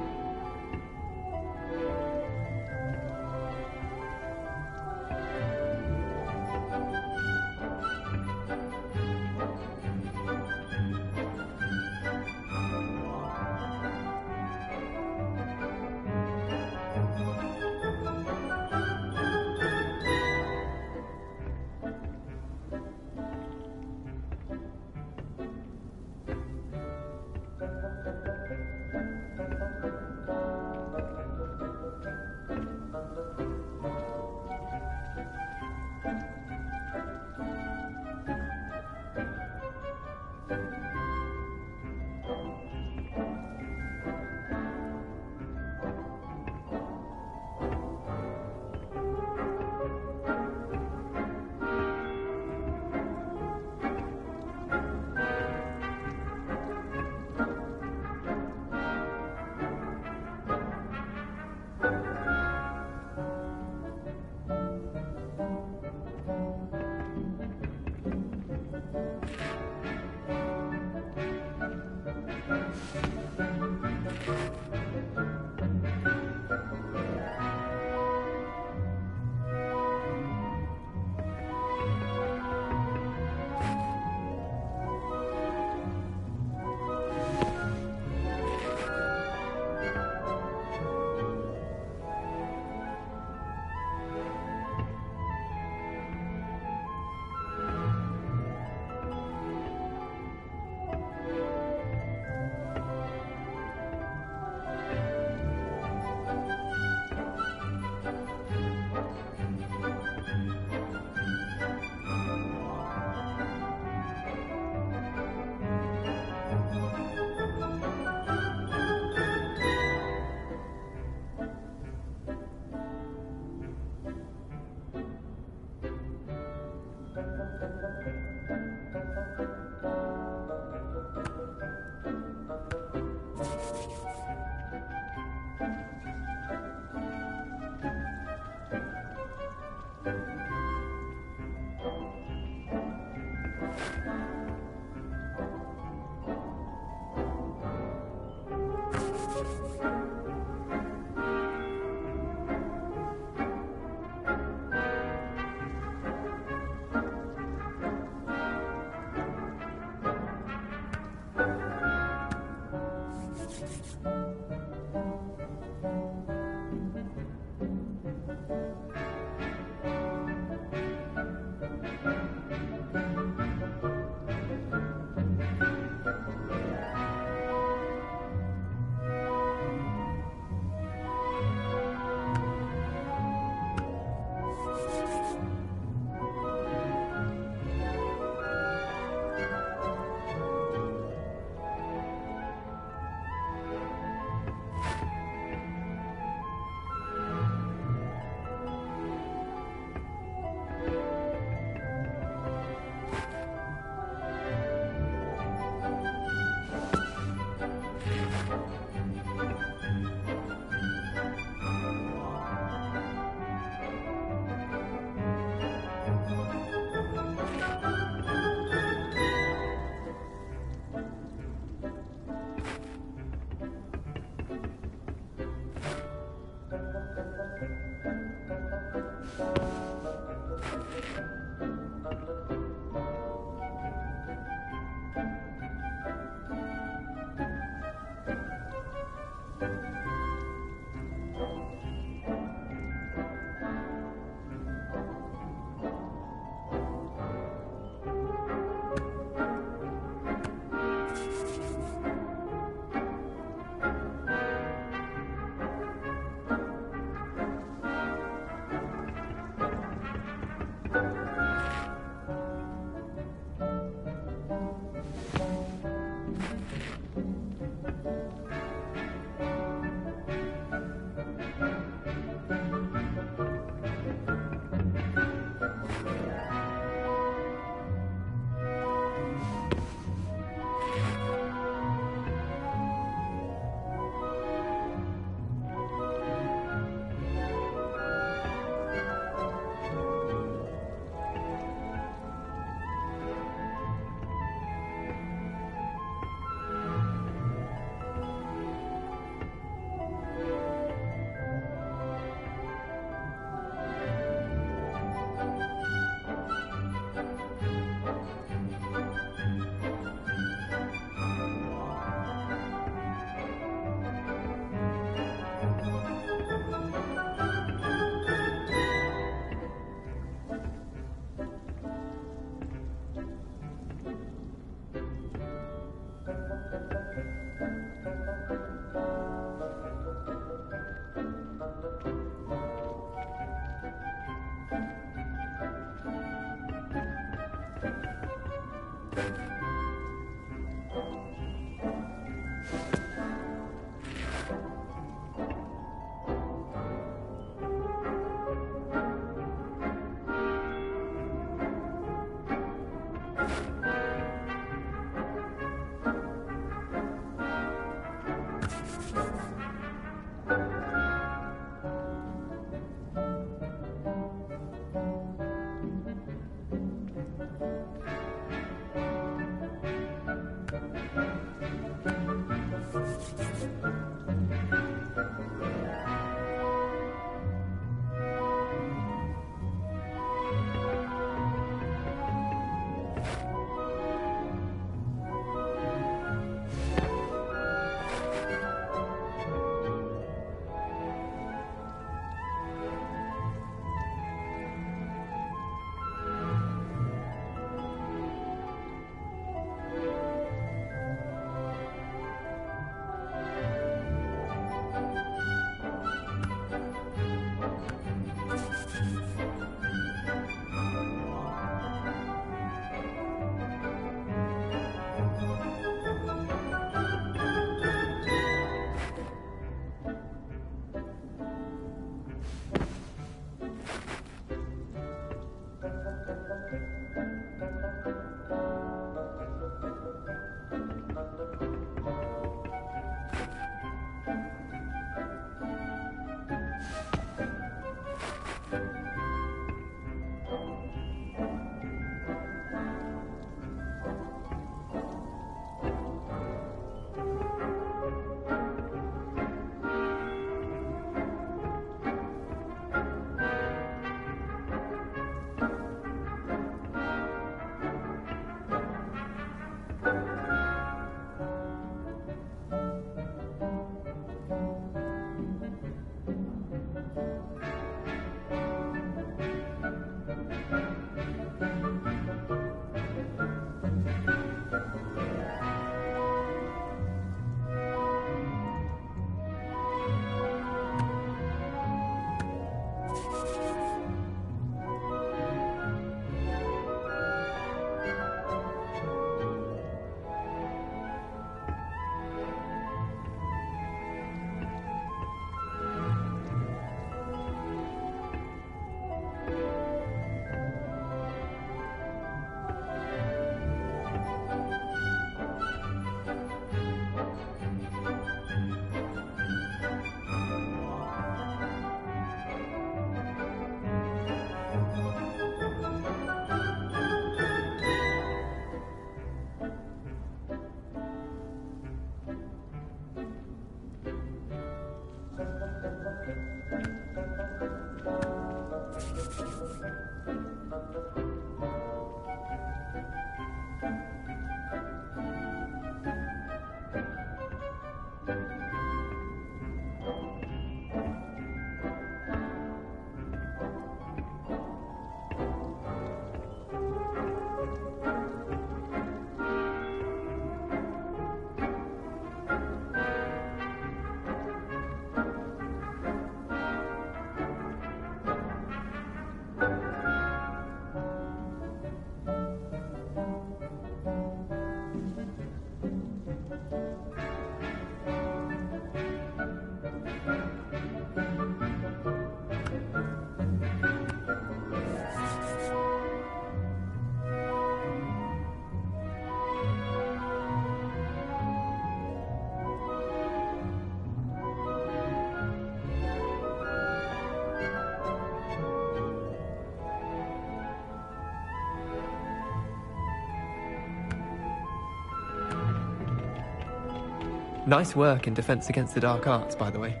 Nice work in Defense Against the Dark Arts, by the way.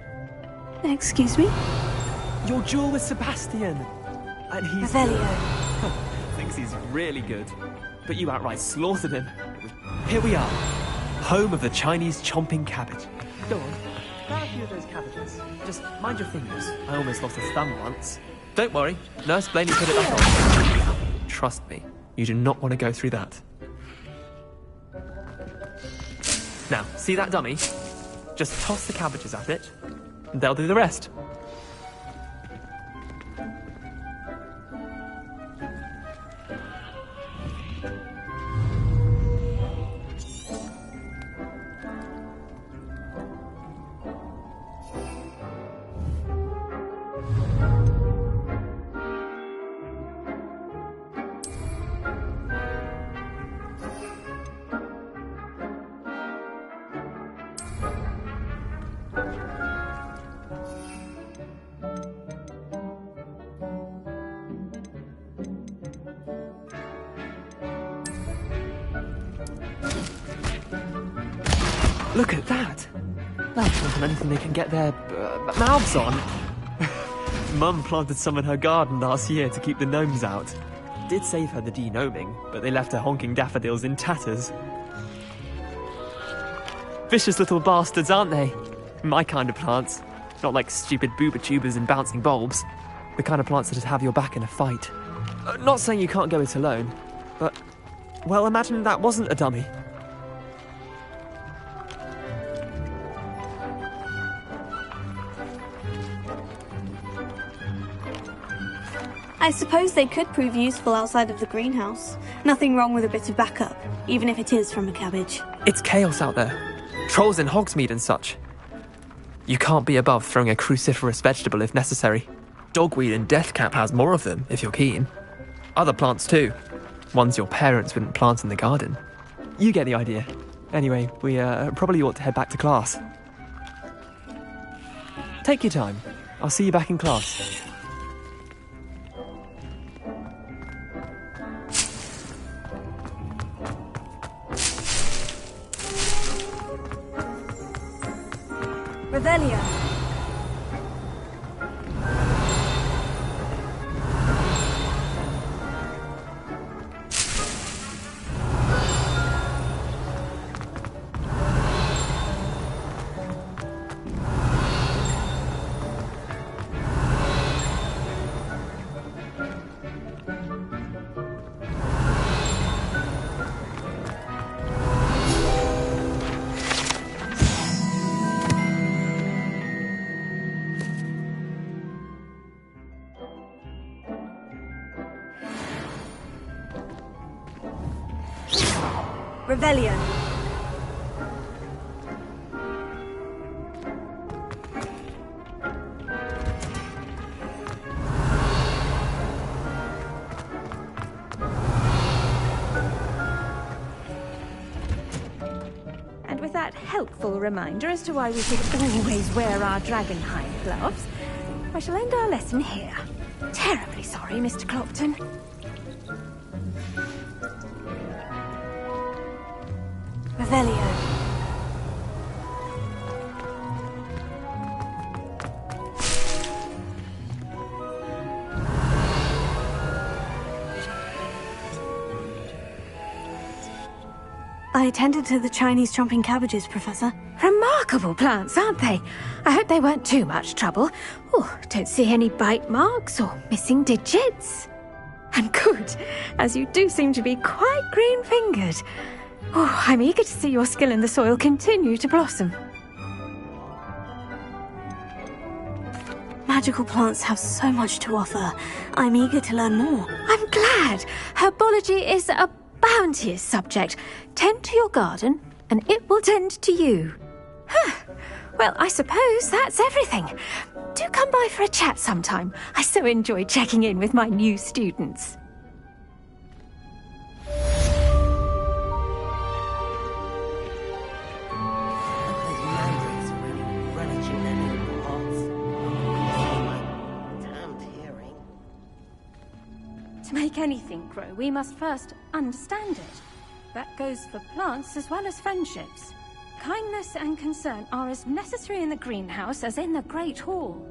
Excuse me? Your duel with Sebastian! And he's... Revelio. Thinks he's really good. But you outright slaughtered him. Here we are. Home of the Chinese chomping cabbage. Go on, grab a few of those cabbages. Just mind your fingers. I almost lost a thumb once. Don't worry, Nurse Blaney put it back on. Trust me, you do not want to go through that. Now, see that dummy? Just toss the cabbages at it, and they'll do the rest. Look at that! They'll plant on anything they can get their mouths on. Mum planted some in her garden last year to keep the gnomes out. Did save her the de-gnoming, but they left her honking daffodils in tatters. Vicious little bastards, aren't they? My kind of plants. Not like stupid booba tubers and bouncing bulbs. The kind of plants that'd have your back in a fight. Not saying you can't go it alone, but... well, imagine that wasn't a dummy. I suppose they could prove useful outside of the greenhouse. Nothing wrong with a bit of backup, even if it is from a cabbage. It's chaos out there. Trolls in Hogsmeade and such. You can't be above throwing a cruciferous vegetable if necessary. Dogweed and deathcap has more of them, if you're keen. Other plants too. Ones your parents wouldn't plant in the garden. You get the idea. Anyway, we probably ought to head back to class. Take your time. I'll see you back in class. Revelio. Revelio. And with that helpful reminder as to why we should always wear our dragonhide gloves, I shall end our lesson here. Terribly sorry, Mr. Clopton. Revelio. I attended to the Chinese chomping cabbages, Professor. Remarkable plants, aren't they? I hope they weren't too much trouble. Oh, don't see any bite marks or missing digits. And good, as you do seem to be quite green-fingered. Oh, I'm eager to see your skill in the soil continue to blossom. Magical plants have so much to offer. I'm eager to learn more. I'm glad. Herbology is a bounteous subject. Tend to your garden, and it will tend to you. Huh. Well, I suppose that's everything. Do come by for a chat sometime. I so enjoy checking in with my new students. To make anything grow, we must first understand it. That goes for plants as well as friendships. Kindness and concern are as necessary in the greenhouse as in the Great Hall.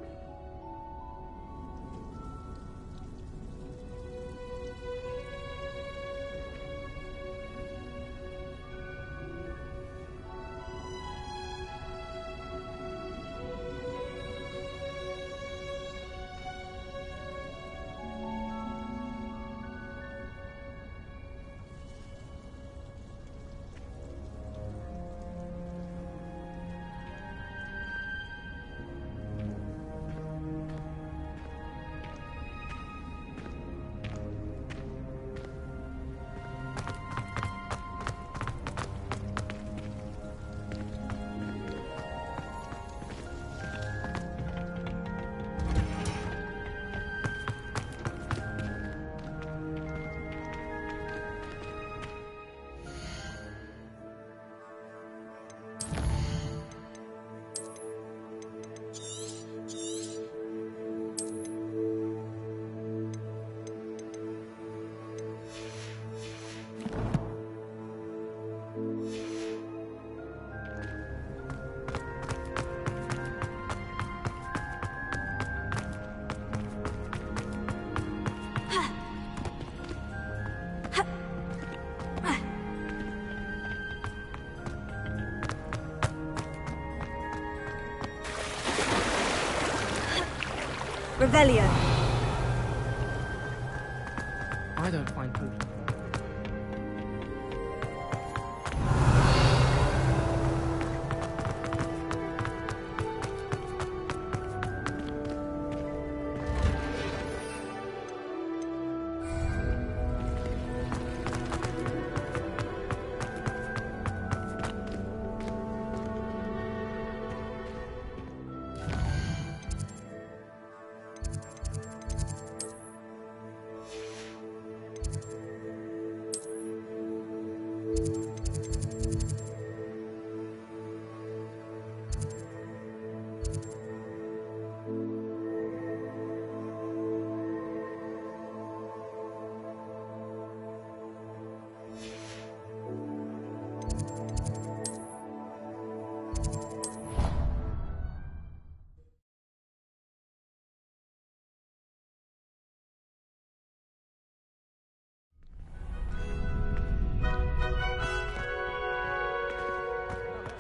Revelio. I don't find food.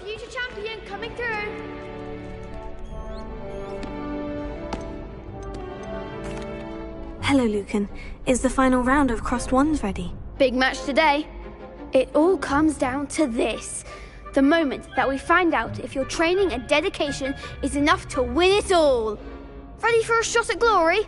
Future champion coming through. Hello, Lucan. Is the final round of Crossed Wands ready? Big match today. It all comes down to this. The moment that we find out if your training and dedication is enough to win it all. Ready for a shot at glory?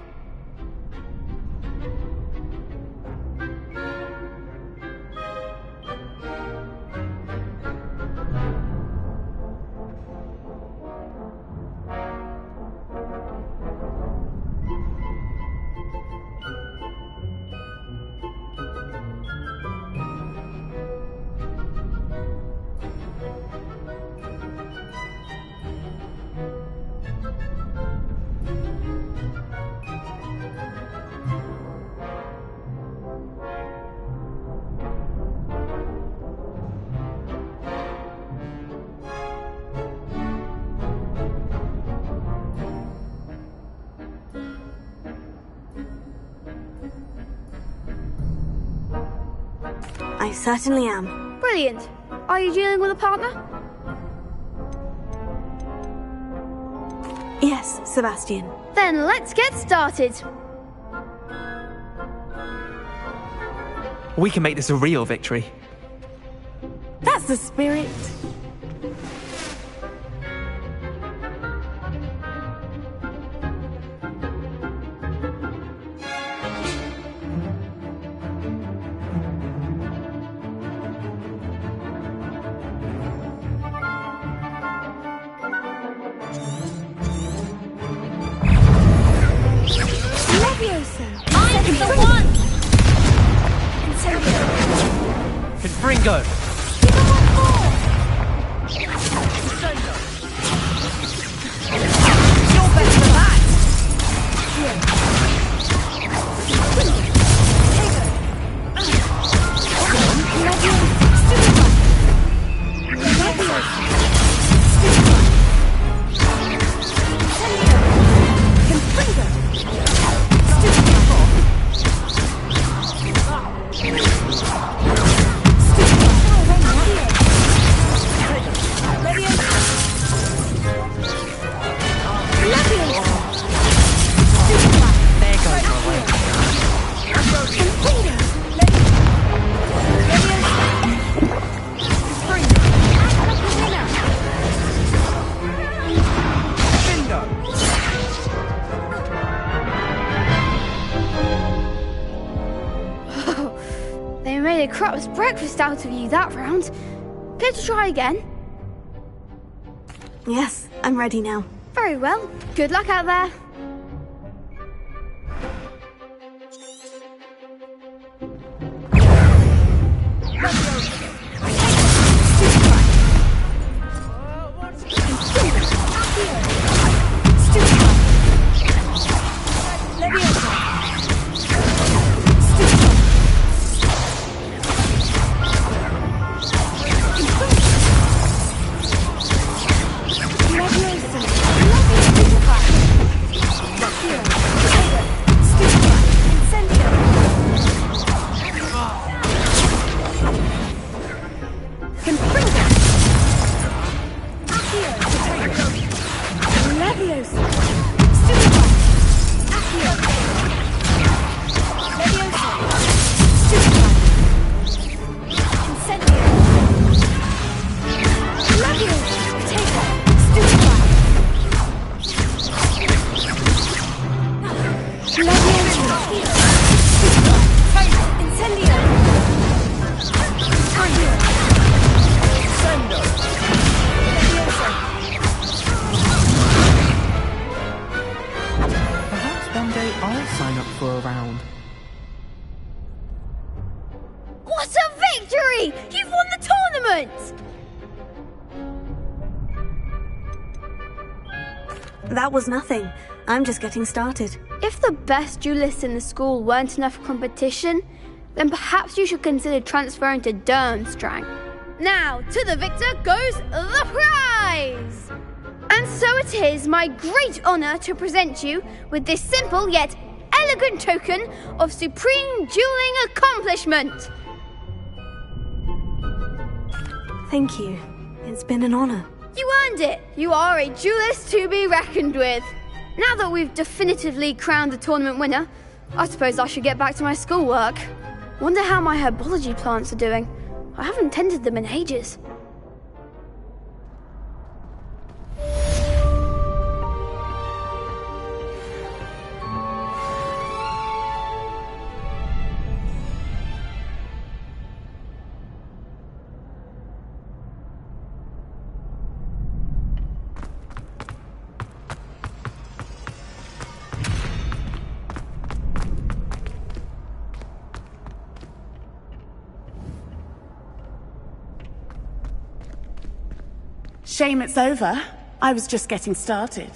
I certainly am. Brilliant. Are you dealing with a partner? Yes, Sebastian. Then let's get started. We can make this a real victory. That's the spirit. I'm the one! Confringo! You're better than that! They made a crap's breakfast out of you that round. Care to try again? Yes, I'm ready now. Very well. Good luck out there. victory! You've won the tournament! That was nothing. I'm just getting started. If the best duelists in the school weren't enough competition, then perhaps you should consider transferring to Durmstrang. Now, to the victor goes the prize! And so it is my great honour to present you with this simple yet elegant token of supreme dueling accomplishment. Thank you. It's been an honour. You earned it! You are a duelist to be reckoned with. Now that we've definitively crowned the tournament winner, I suppose I should get back to my schoolwork. Wonder how my herbology plants are doing. I haven't tended them in ages. Shame it's over. I was just getting started.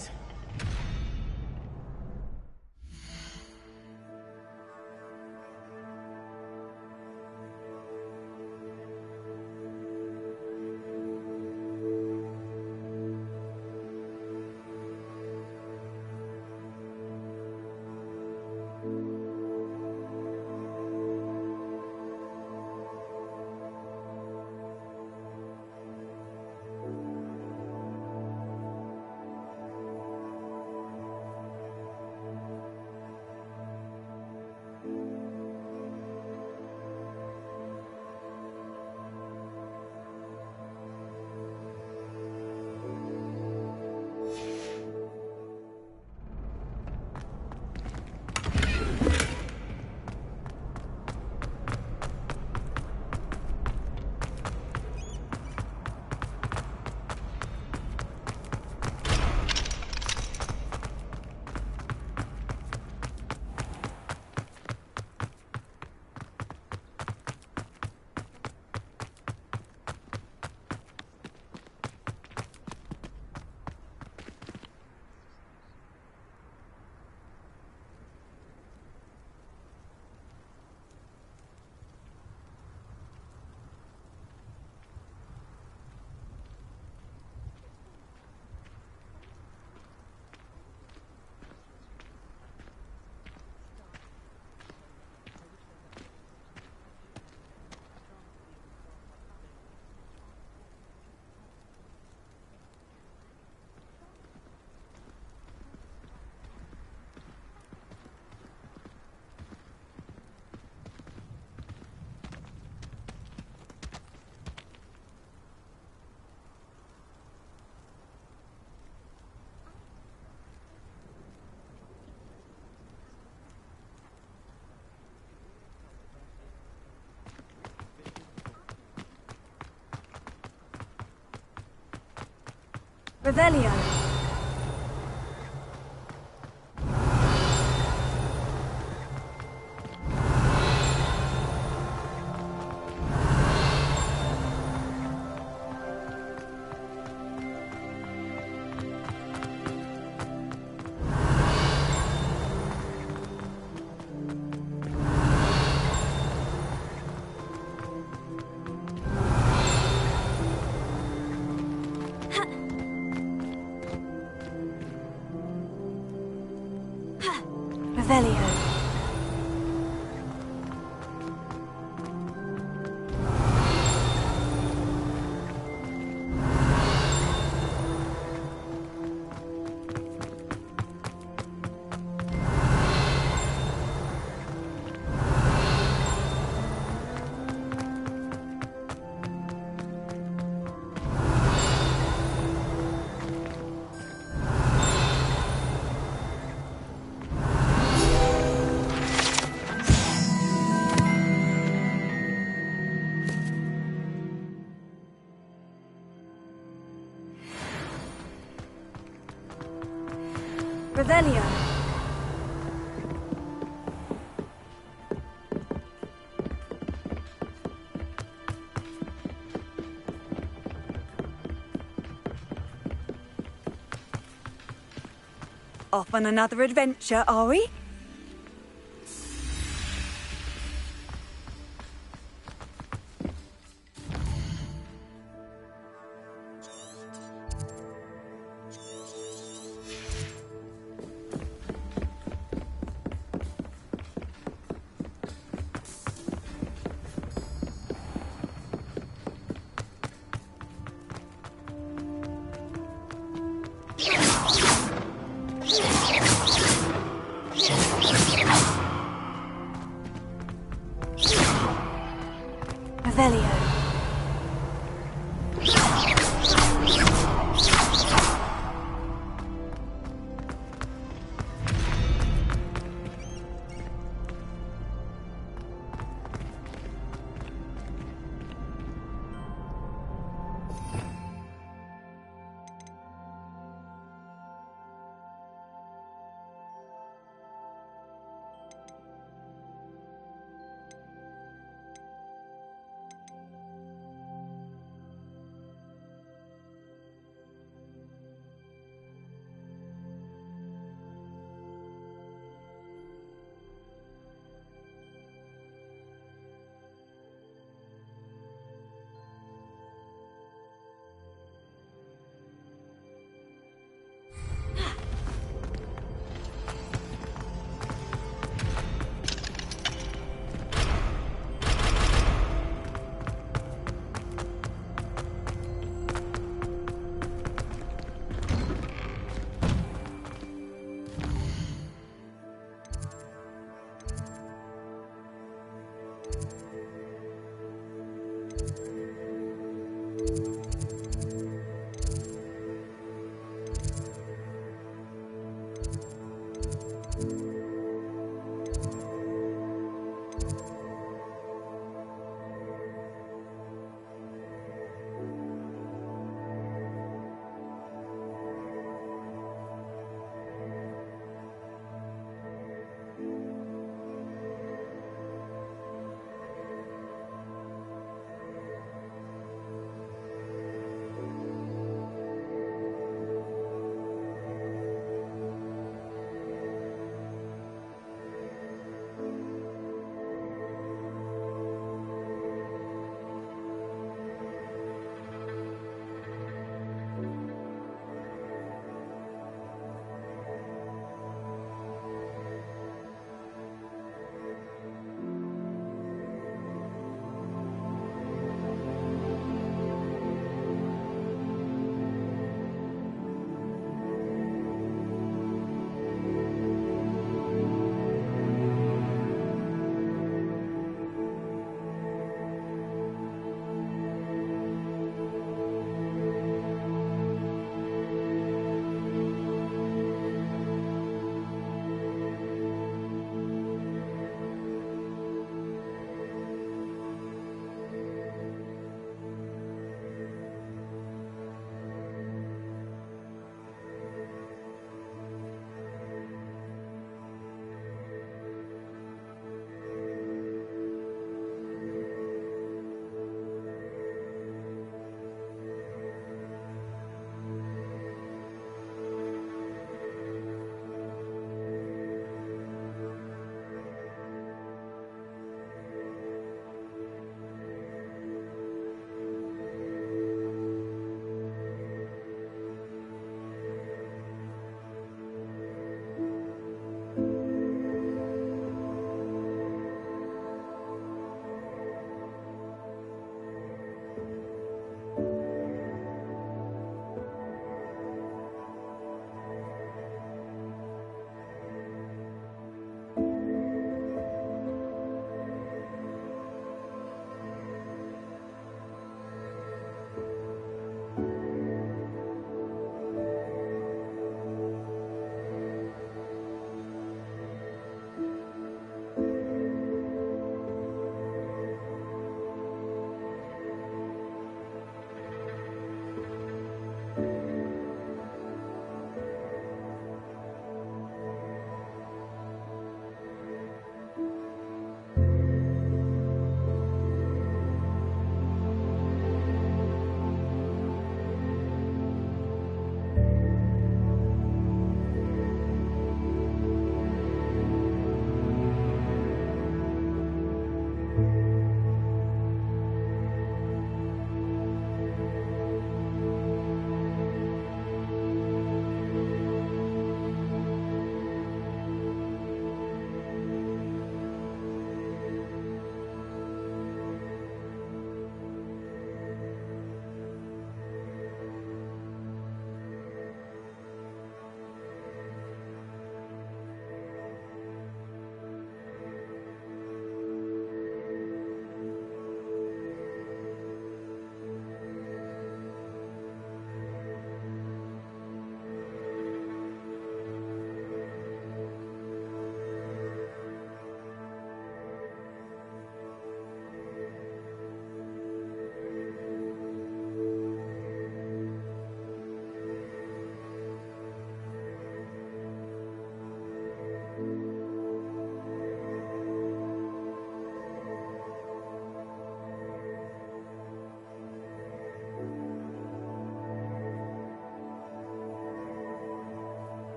Revelio. Revelio. Revelio. Off on another adventure, are we? Revelio.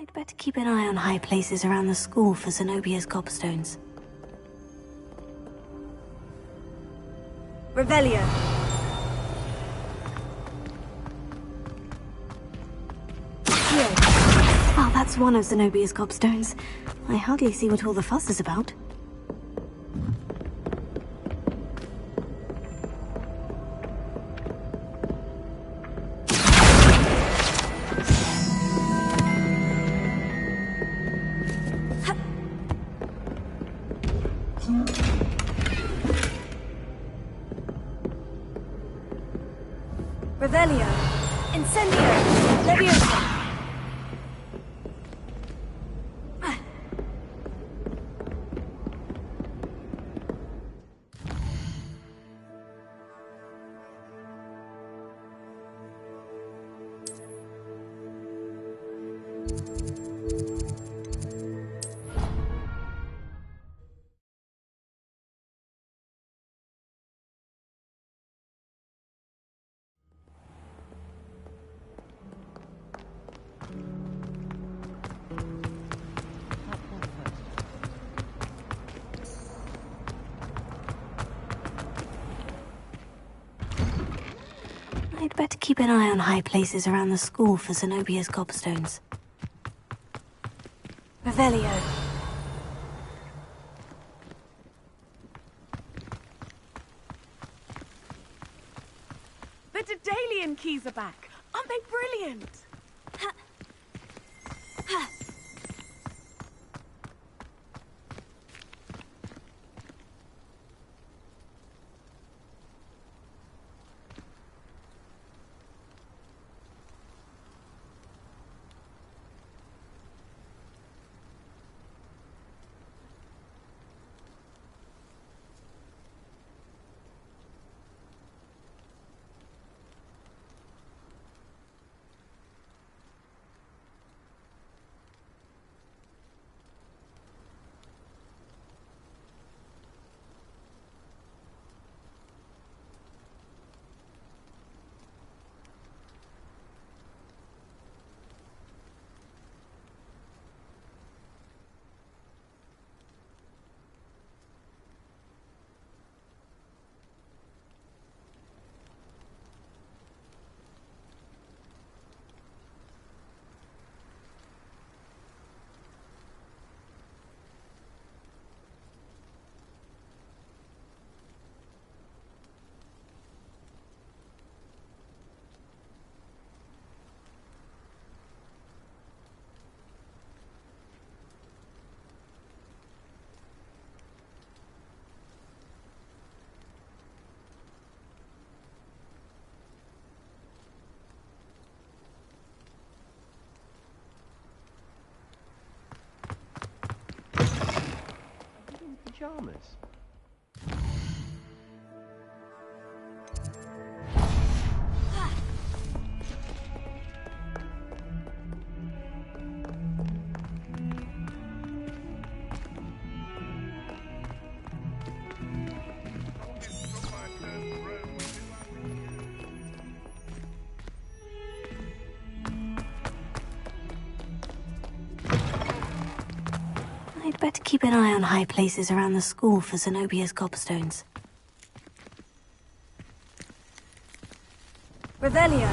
I'd better keep an eye on high places around the school for Zenobia's gobstones. Revelio. Oh, that's one of Zenobia's gobstones. I hardly see what all the fuss is about. Revelio. Incendio. Leviosa. I'd better keep an eye on high places around the school for Zenobia's gobstones. Revelio. The Daedalian keys are back. Aren't they brilliant? better keep an eye on high places around the school for Zenobia's gobstones. Revelio.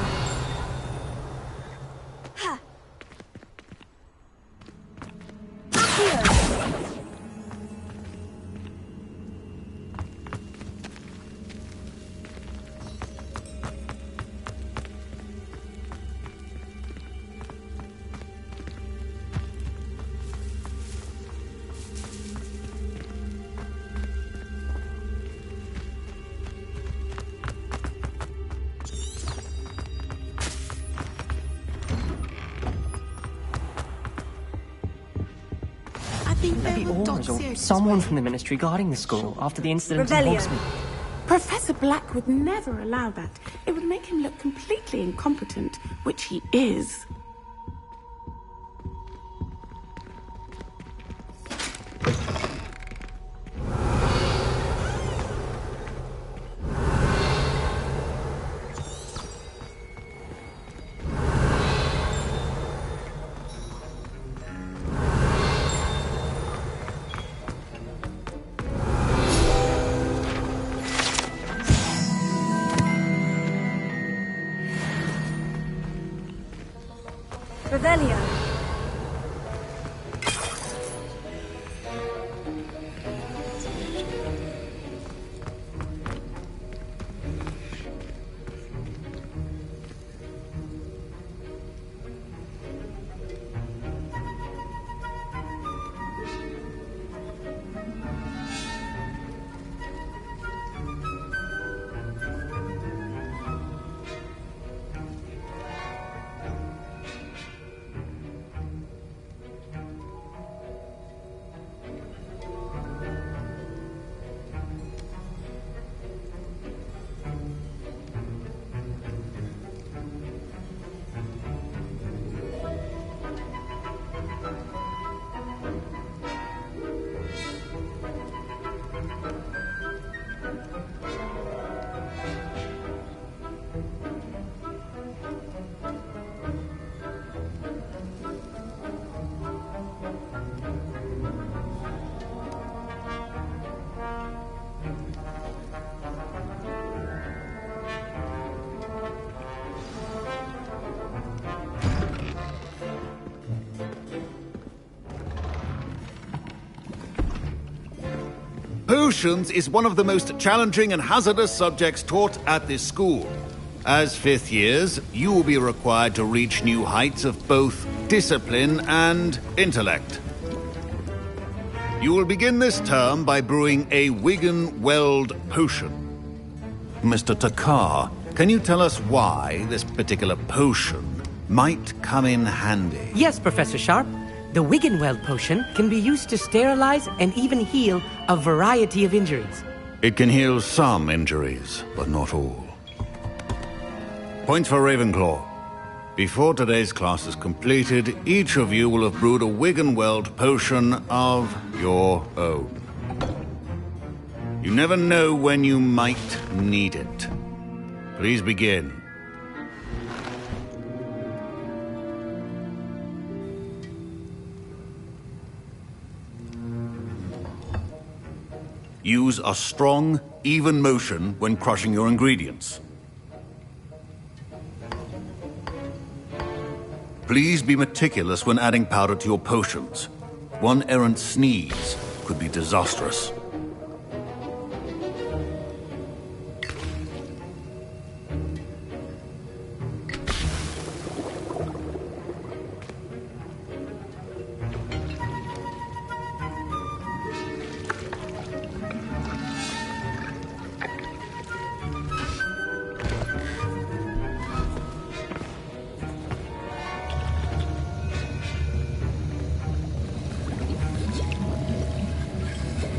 Maybe Orange or someone from the Ministry guarding the school after the incident in Revelio. Hogsmeade. Professor Black would never allow that. It would make him look completely incompetent, which he is. Revelio. Potions is one of the most challenging and hazardous subjects taught at this school. As fifth years, you will be required to reach new heights of both discipline and intellect. You will begin this term by brewing a Wigan-Weld potion. Mr. Takar, can you tell us why this particular potion might come in handy? Yes, Professor Sharp. The Wigan-Weld potion can be used to sterilize and even heal a variety of injuries. It can heal some injuries, but not all. Points for Ravenclaw. Before today's class is completed, each of you will have brewed a Wigan-Weld potion of your own. You never know when you might need it. Please begin. Use a strong, even motion when crushing your ingredients. Please be meticulous when adding powder to your potions. One errant sneeze could be disastrous.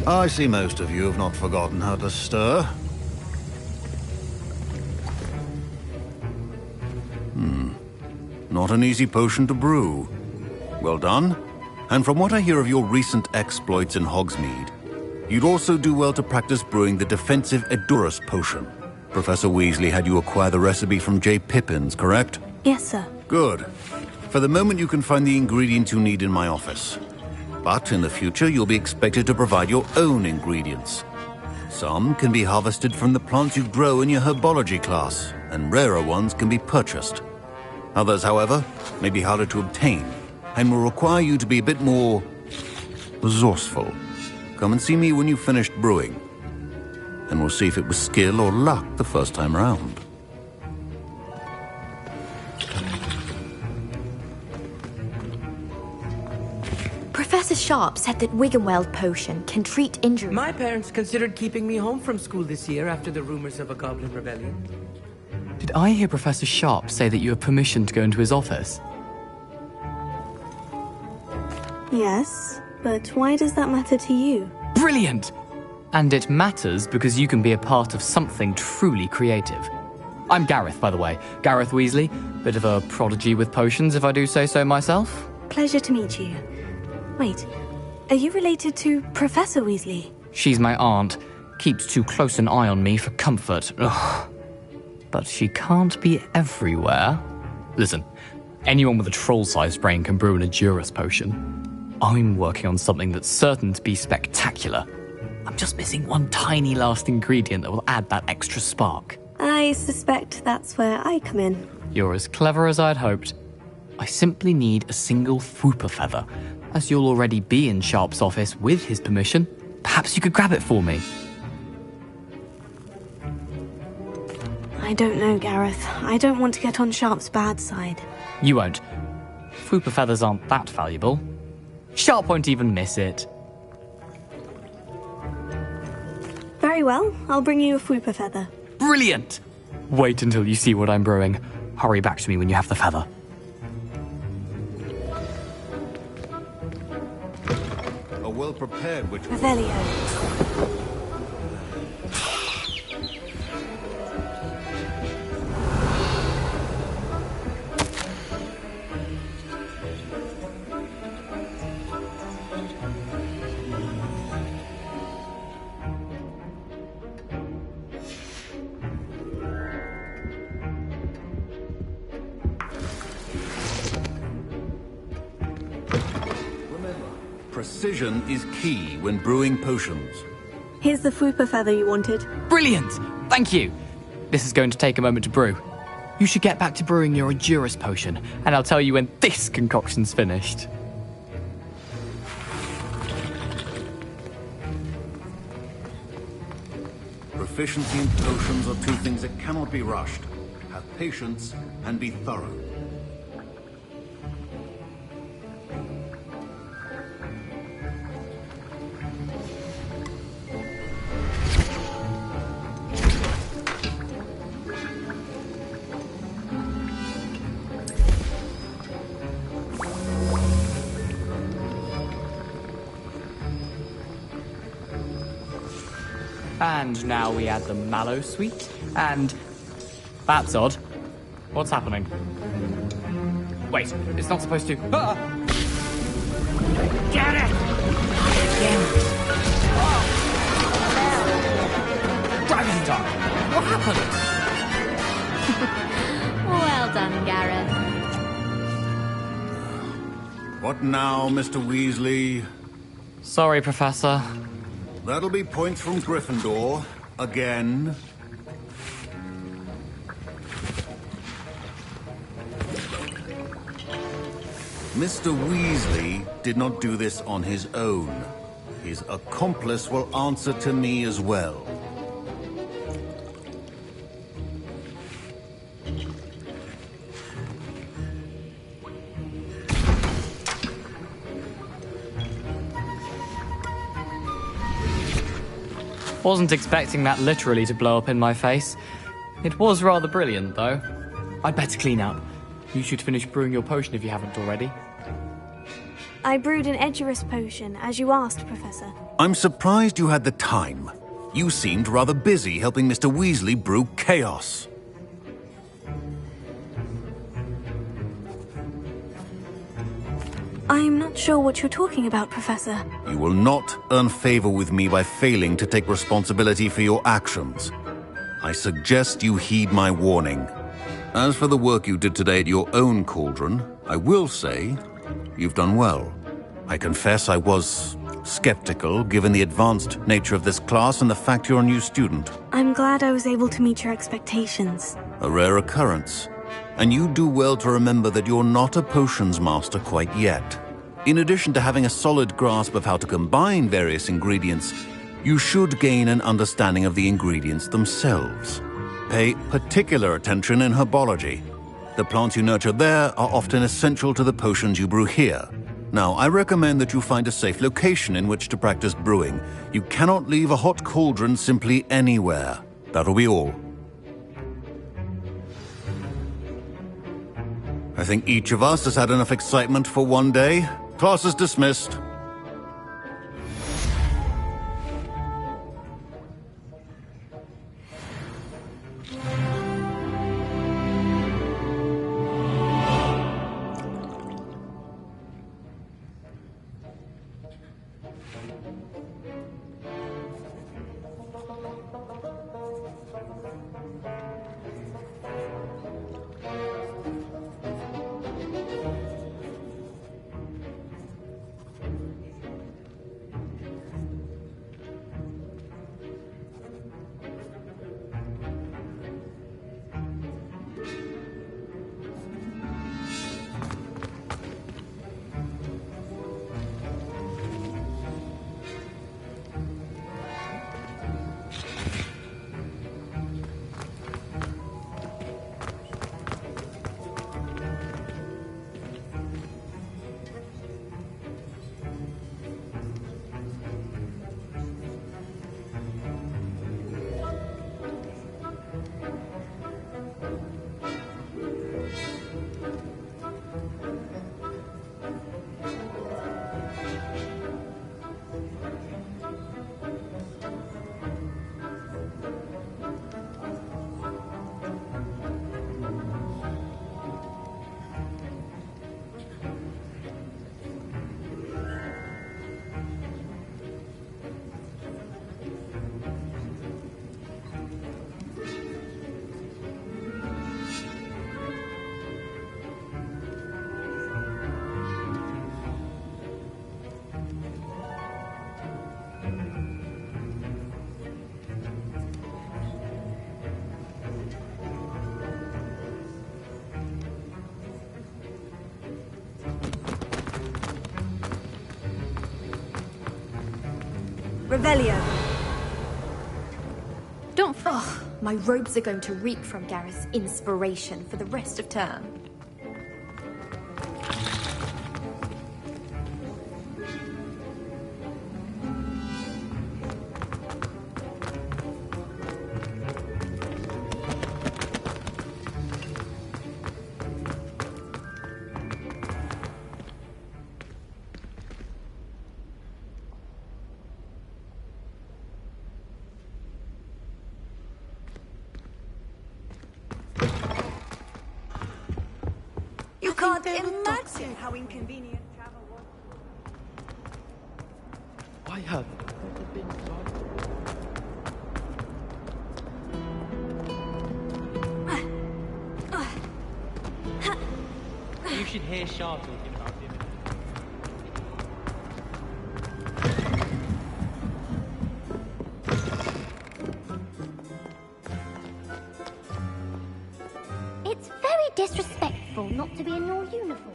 I see most of you have not forgotten how to stir. Not an easy potion to brew. Well done. And from what I hear of your recent exploits in Hogsmeade, you'd also do well to practice brewing the defensive Edurus potion. Professor Weasley had you acquire the recipe from J. Pippin's, correct? Yes, sir. Good. For the moment, you can find the ingredients you need in my office. But in the future, you'll be expected to provide your own ingredients. Some can be harvested from the plants you grow in your herbology class, and rarer ones can be purchased. Others, however, may be harder to obtain, and will require you to be a bit more resourceful. Come and see me when you've finished brewing, and we'll see if it was skill or luck the first time round. Professor Sharp said that Wiggenweld potion can treat injury. My parents considered keeping me home from school this year after the rumors of a goblin rebellion. Did I hear Professor Sharp say that you have permission to go into his office? Yes, but why does that matter to you? Brilliant! And it matters because you can be a part of something truly creative. I'm Gareth, by the way. Gareth Weasley. Bit of a prodigy with potions, if I do say so myself. Pleasure to meet you. Wait, are you related to Professor Weasley? She's my aunt. Keeps too close an eye on me for comfort. Ugh. But she can't be everywhere. Listen, anyone with a troll-sized brain can brew an Edurus potion. I'm working on something that's certain to be spectacular. I'm just missing one tiny last ingredient that will add that extra spark. I suspect that's where I come in. You're as clever as I'd hoped. I simply need a single Fwooper feather. As you'll already be in Sharp's office with his permission, perhaps you could grab it for me. I don't know, Gareth. I don't want to get on Sharp's bad side. You won't. Fwooper feathers aren't that valuable. Sharp won't even miss it. Very well, I'll bring you a Fwooper feather. Brilliant! Wait until you see what I'm brewing. Hurry back to me when you have the feather. A well-prepared witch. Revelio. Precision is key when brewing potions. Here's the Fwooper feather you wanted. Brilliant! Thank you! This is going to take a moment to brew. You should get back to brewing your Edurus potion, and I'll tell you when this concoction's finished. Proficiency in potions are two things that cannot be rushed. Have patience and be thorough. And now we add the mallow sweet, and... That's odd. What's happening? Wait, it's not supposed to... Ah! Get it! Dragon Dog! What happened? Well done, Gareth. What now, Mr. Weasley? Sorry, Professor. That'll be points from Gryffindor. Again. Mr. Weasley did not do this on his own. His accomplice will answer to me as well. Wasn't expecting that literally to blow up in my face. It was rather brilliant, though. I'd better clean up. You should finish brewing your potion if you haven't already. I brewed an Edurus potion, as you asked, Professor. I'm surprised you had the time. You seemed rather busy helping Mr. Weasley brew chaos. I'm not sure what you're talking about, Professor. You will not earn favor with me by failing to take responsibility for your actions. I suggest you heed my warning. As for the work you did today at your own cauldron, I will say you've done well. I confess I was skeptical, given the advanced nature of this class and the fact you're a new student. I'm glad I was able to meet your expectations. A rare occurrence. And you do well to remember that you're not a potions master quite yet. In addition to having a solid grasp of how to combine various ingredients, you should gain an understanding of the ingredients themselves. Pay particular attention in herbology. The plants you nurture there are often essential to the potions you brew here. Now, I recommend that you find a safe location in which to practice brewing. You cannot leave a hot cauldron simply anywhere. That'll be all. I think each of us has had enough excitement for one day. Class is dismissed. Revelio. Don't. Oh, my robes are going to reek from Gareth's inspiration for the rest of term. You can't imagine how inconvenient travel was. I have. You should hear Shah talking about him. It's very disrespectful not to be in your uniform.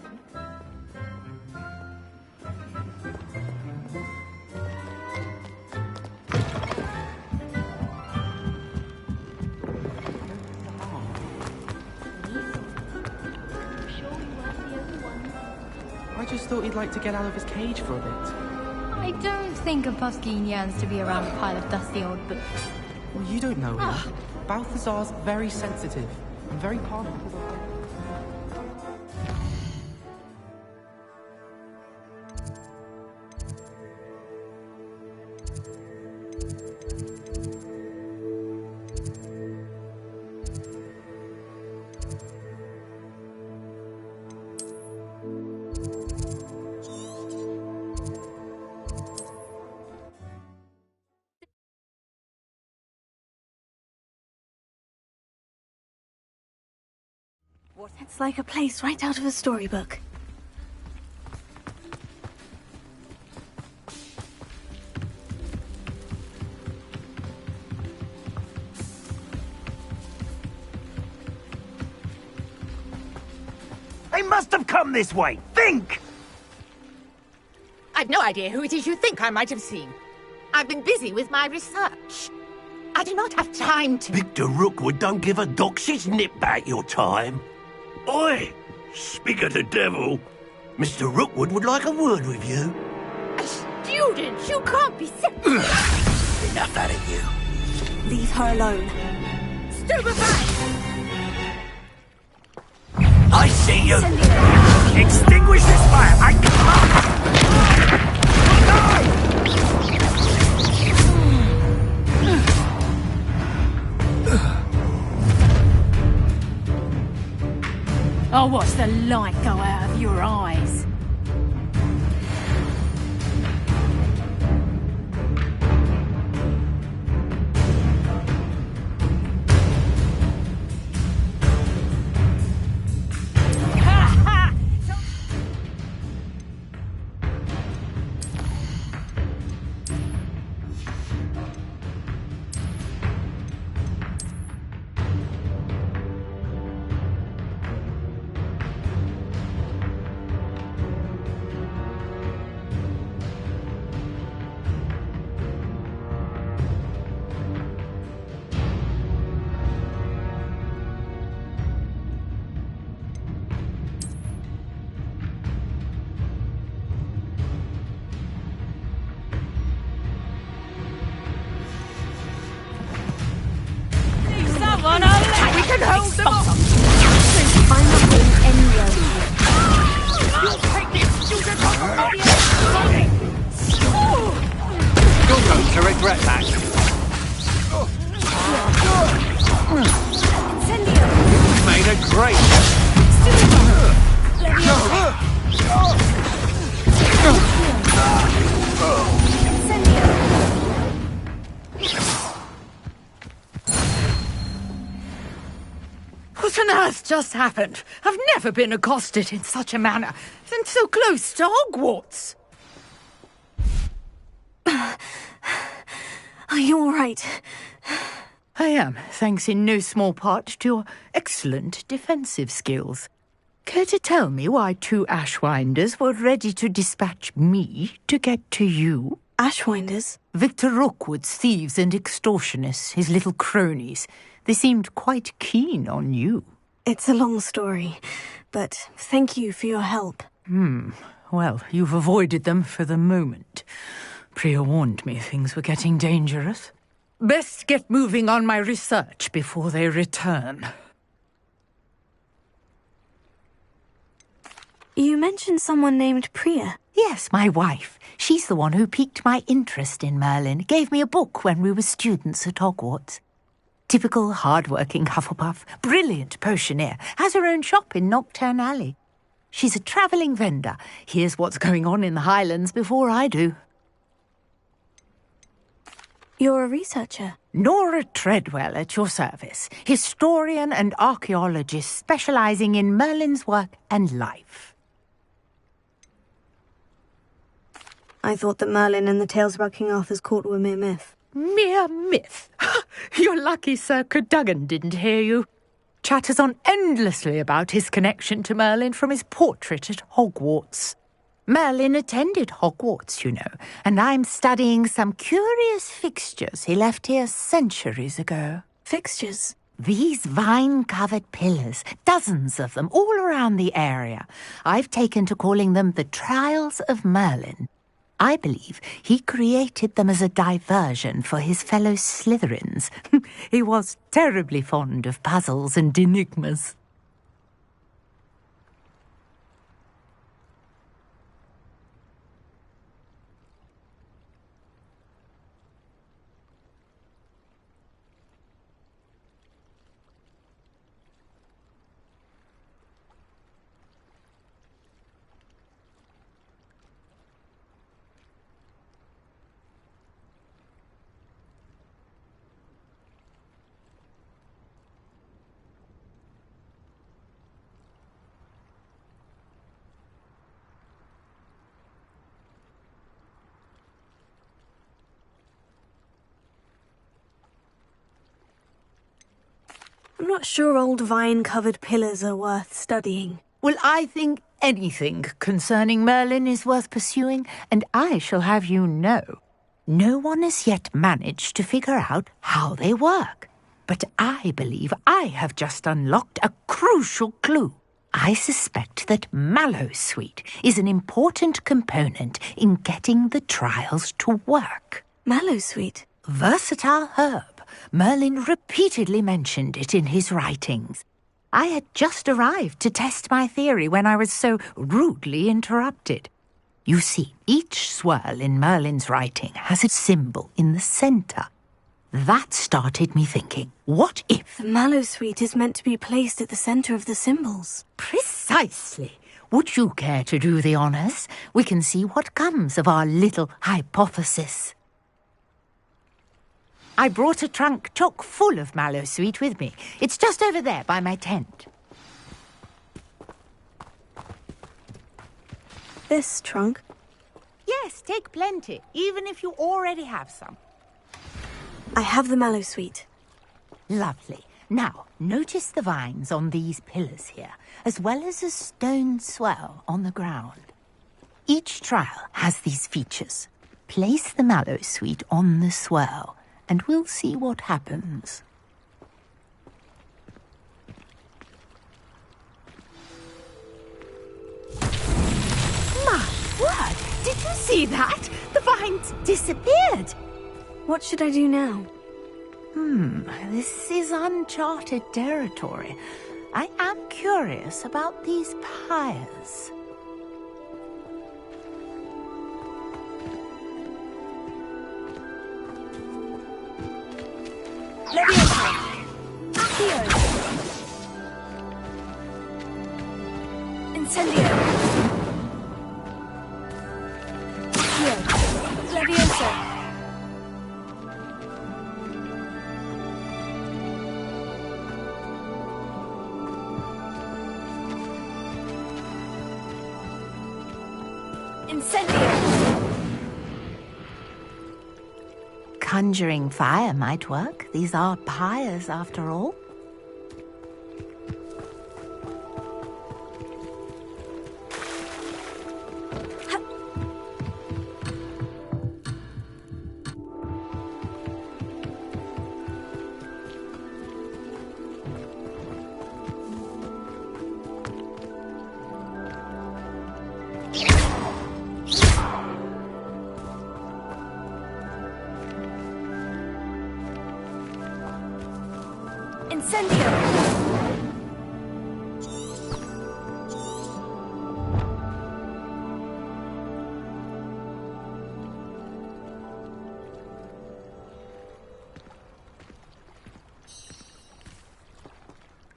I just thought he'd like to get out of his cage for a bit. I don't think a Puffskein yearns to be around a pile of dusty old books. Well, you don't know him. Balthazar's very sensitive and very powerful. It's like a place right out of a storybook. They must have come this way. Think! I've no idea who it is you think I might have seen. I've been busy with my research. I do not have time to... Victor Rookwood don't give a doxy's nip back your time. Oi! Speak of the devil. Mr. Rookwood would like a word with you. A student? You can't be sick. Enough out of you. Leave her alone. Stupefy! I see you! Extinguish this fire! I command! I'll watch the light go out of your eyes. Someone, we can hold them off! I'm not going anywhere. You'll take this student off of me! You're going to regret that. You made a great... What on earth just happened? I've never been accosted in such a manner, and so close to Hogwarts. Are you all right? I am, thanks in no small part to your excellent defensive skills. Care to tell me why 2 Ashwinders were ready to dispatch me to get to you? Ashwinders? Victor Rookwood's thieves and extortionists, his little cronies. They seemed quite keen on you. It's a long story, but thank you for your help. Well, you've avoided them for the moment. Priya warned me things were getting dangerous. Best get moving on my research before they return. You mentioned someone named Priya. Yes, my wife. She's the one who piqued my interest in Merlin. Gave me a book when we were students at Hogwarts. Typical hard-working Hufflepuff, brilliant potioneer, has her own shop in Knockturn Alley. She's a travelling vendor. Hears what's going on in the Highlands before I do. You're a researcher? Nora Treadwell at your service. Historian and archaeologist specialising in Merlin's work and life. I thought that Merlin and the tales about King Arthur's court were mere myth. Mere myth? You're lucky Sir Cadogan didn't hear you. Chatters on endlessly about his connection to Merlin from his portrait at Hogwarts. Merlin attended Hogwarts, you know, and I'm studying some curious fixtures he left here centuries ago. Fixtures? These vine-covered pillars, dozens of them, all around the area. I've taken to calling them the Trials of Merlin. I believe he created them as a diversion for his fellow Slytherins. He was terribly fond of puzzles and enigmas. I'm not sure old vine-covered pillars are worth studying. Well, I think anything concerning Merlin is worth pursuing, and I shall have you know, no one has yet managed to figure out how they work. But I believe I have just unlocked a crucial clue. I suspect that Mallowsweet is an important component in getting the trials to work. Mallowsweet? Versatile herb. Merlin repeatedly mentioned it in his writings. I had just arrived to test my theory when I was so rudely interrupted. You see, each swirl in Merlin's writing has a symbol in the centre. That started me thinking, what if... The Mallowsweet is meant to be placed at the centre of the symbols. Precisely. Would you care to do the honours? We can see what comes of our little hypothesis. I brought a trunk chock full of Mallowsweet with me. It's just over there by my tent. This trunk? Yes, take plenty, even if you already have some. I have the Mallowsweet. Lovely. Now, notice the vines on these pillars here, as well as a stone swell on the ground. Each trial has these features. Place the Mallowsweet on the swell, and we'll see what happens. My word! Did you see that? The vines disappeared! What should I do now? This is uncharted territory. I am curious about these pyres. Leviosa! Accio! Incendio! Accio! Leviosa! Conjuring fire might work. These are pyres, after all.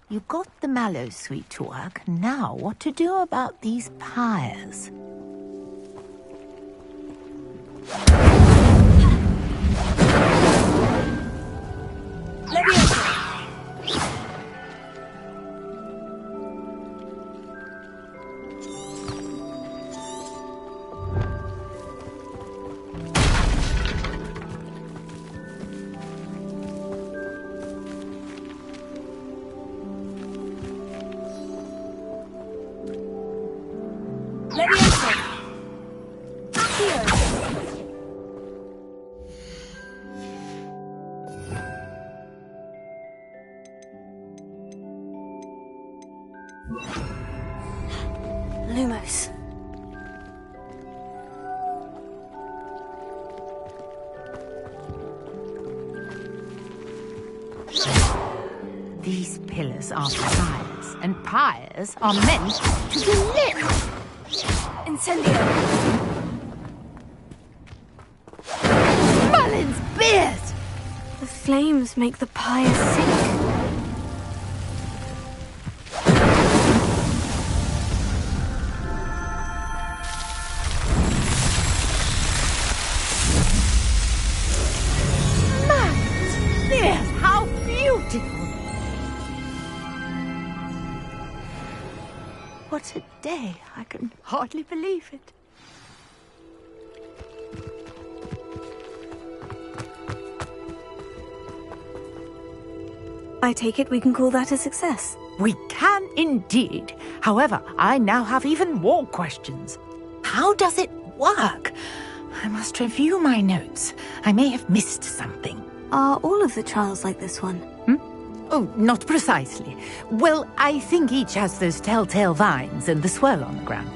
You got the Mallowsweet to work. Now, what to do about these pyres? Lumos. These pillars are pyres, and pyres are meant to be lit. Incendio! Merlin's beard! The flames make the pyre sink. What a day! I can hardly believe it. I take it we can call that a success. We can indeed. However, I now have even more questions. How does it work? I must review my notes. I may have missed something. Are all of the trials like this one? Oh, not precisely. Well, I think each has those telltale vines and the swirl on the ground.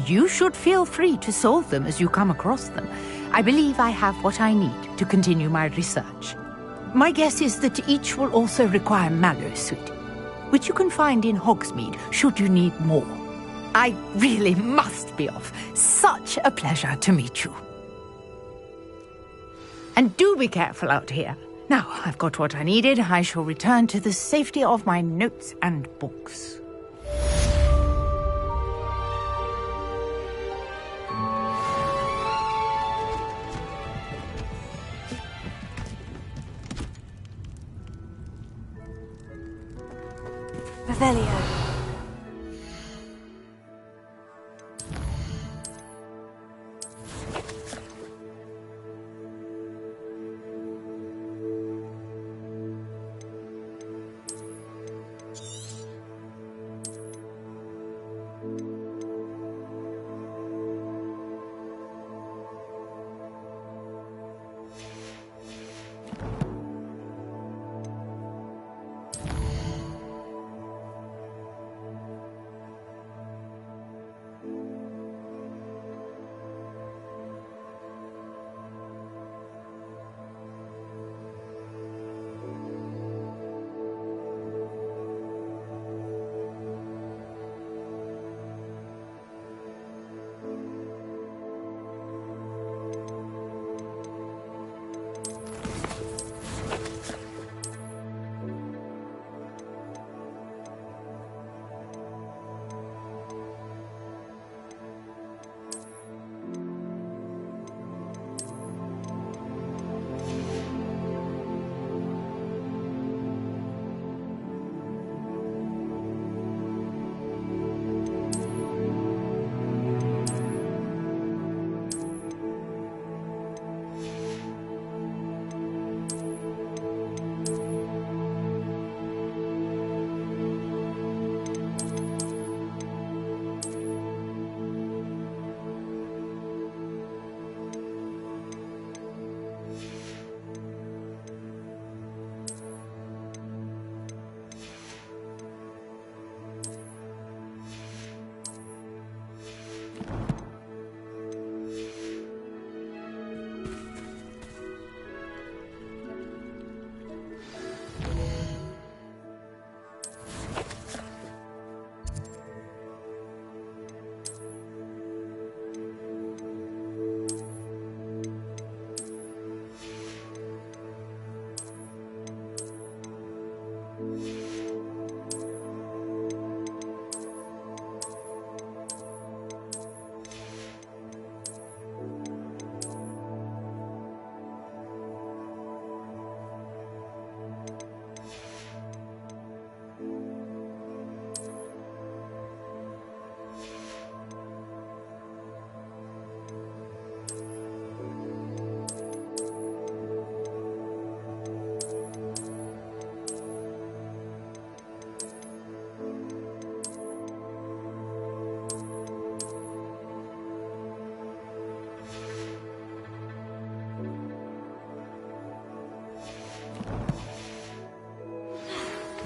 You should feel free to solve them as you come across them. I believe I have what I need to continue my research. My guess is that each will also require mallow sweet, which you can find in Hogsmeade should you need more. I really must be off. Such a pleasure to meet you. And do be careful out here. Now, I've got what I needed. I shall return to the safety of my notes and books. Revelio.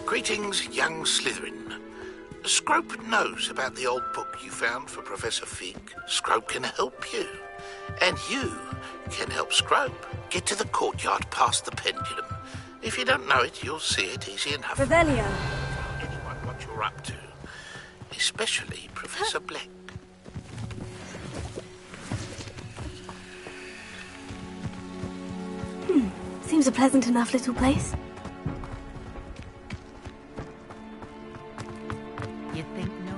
Greetings, young Slytherin. Scrope knows about the old book you found for Professor Fig. Scrope can help you. And you can help Scrope get to the courtyard past the pendulum. If you don't know it, you'll see it easy enough. Revelio. Tell anyone what you're up to. Especially Professor Black. Seems a pleasant enough little place. You think no?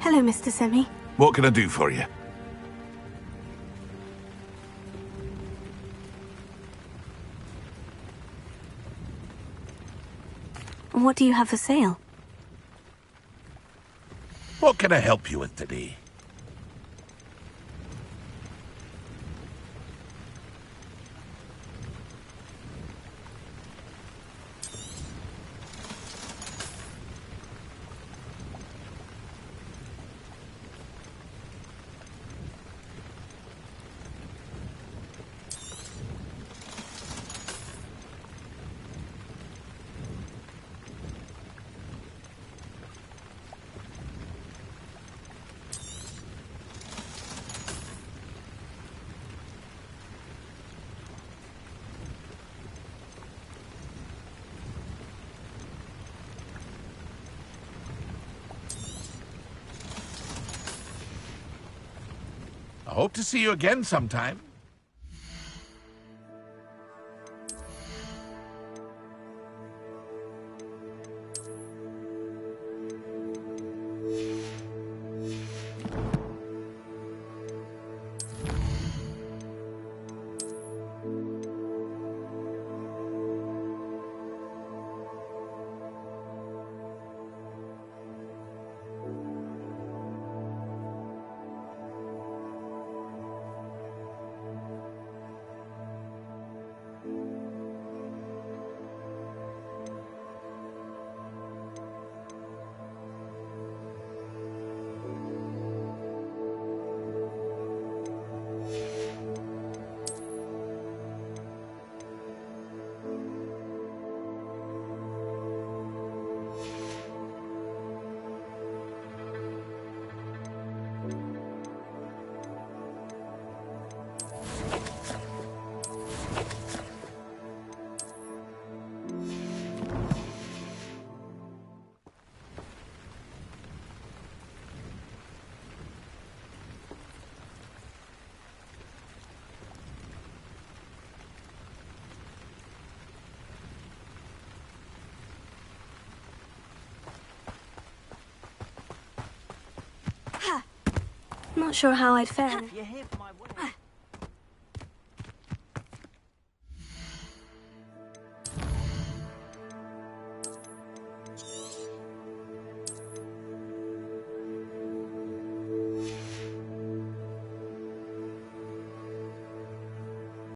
Hello, Mr. Semi. What can I do for you? What do you have for sale? What can I help you with today? I hope to see you again sometime. Not sure how I'd fare. You have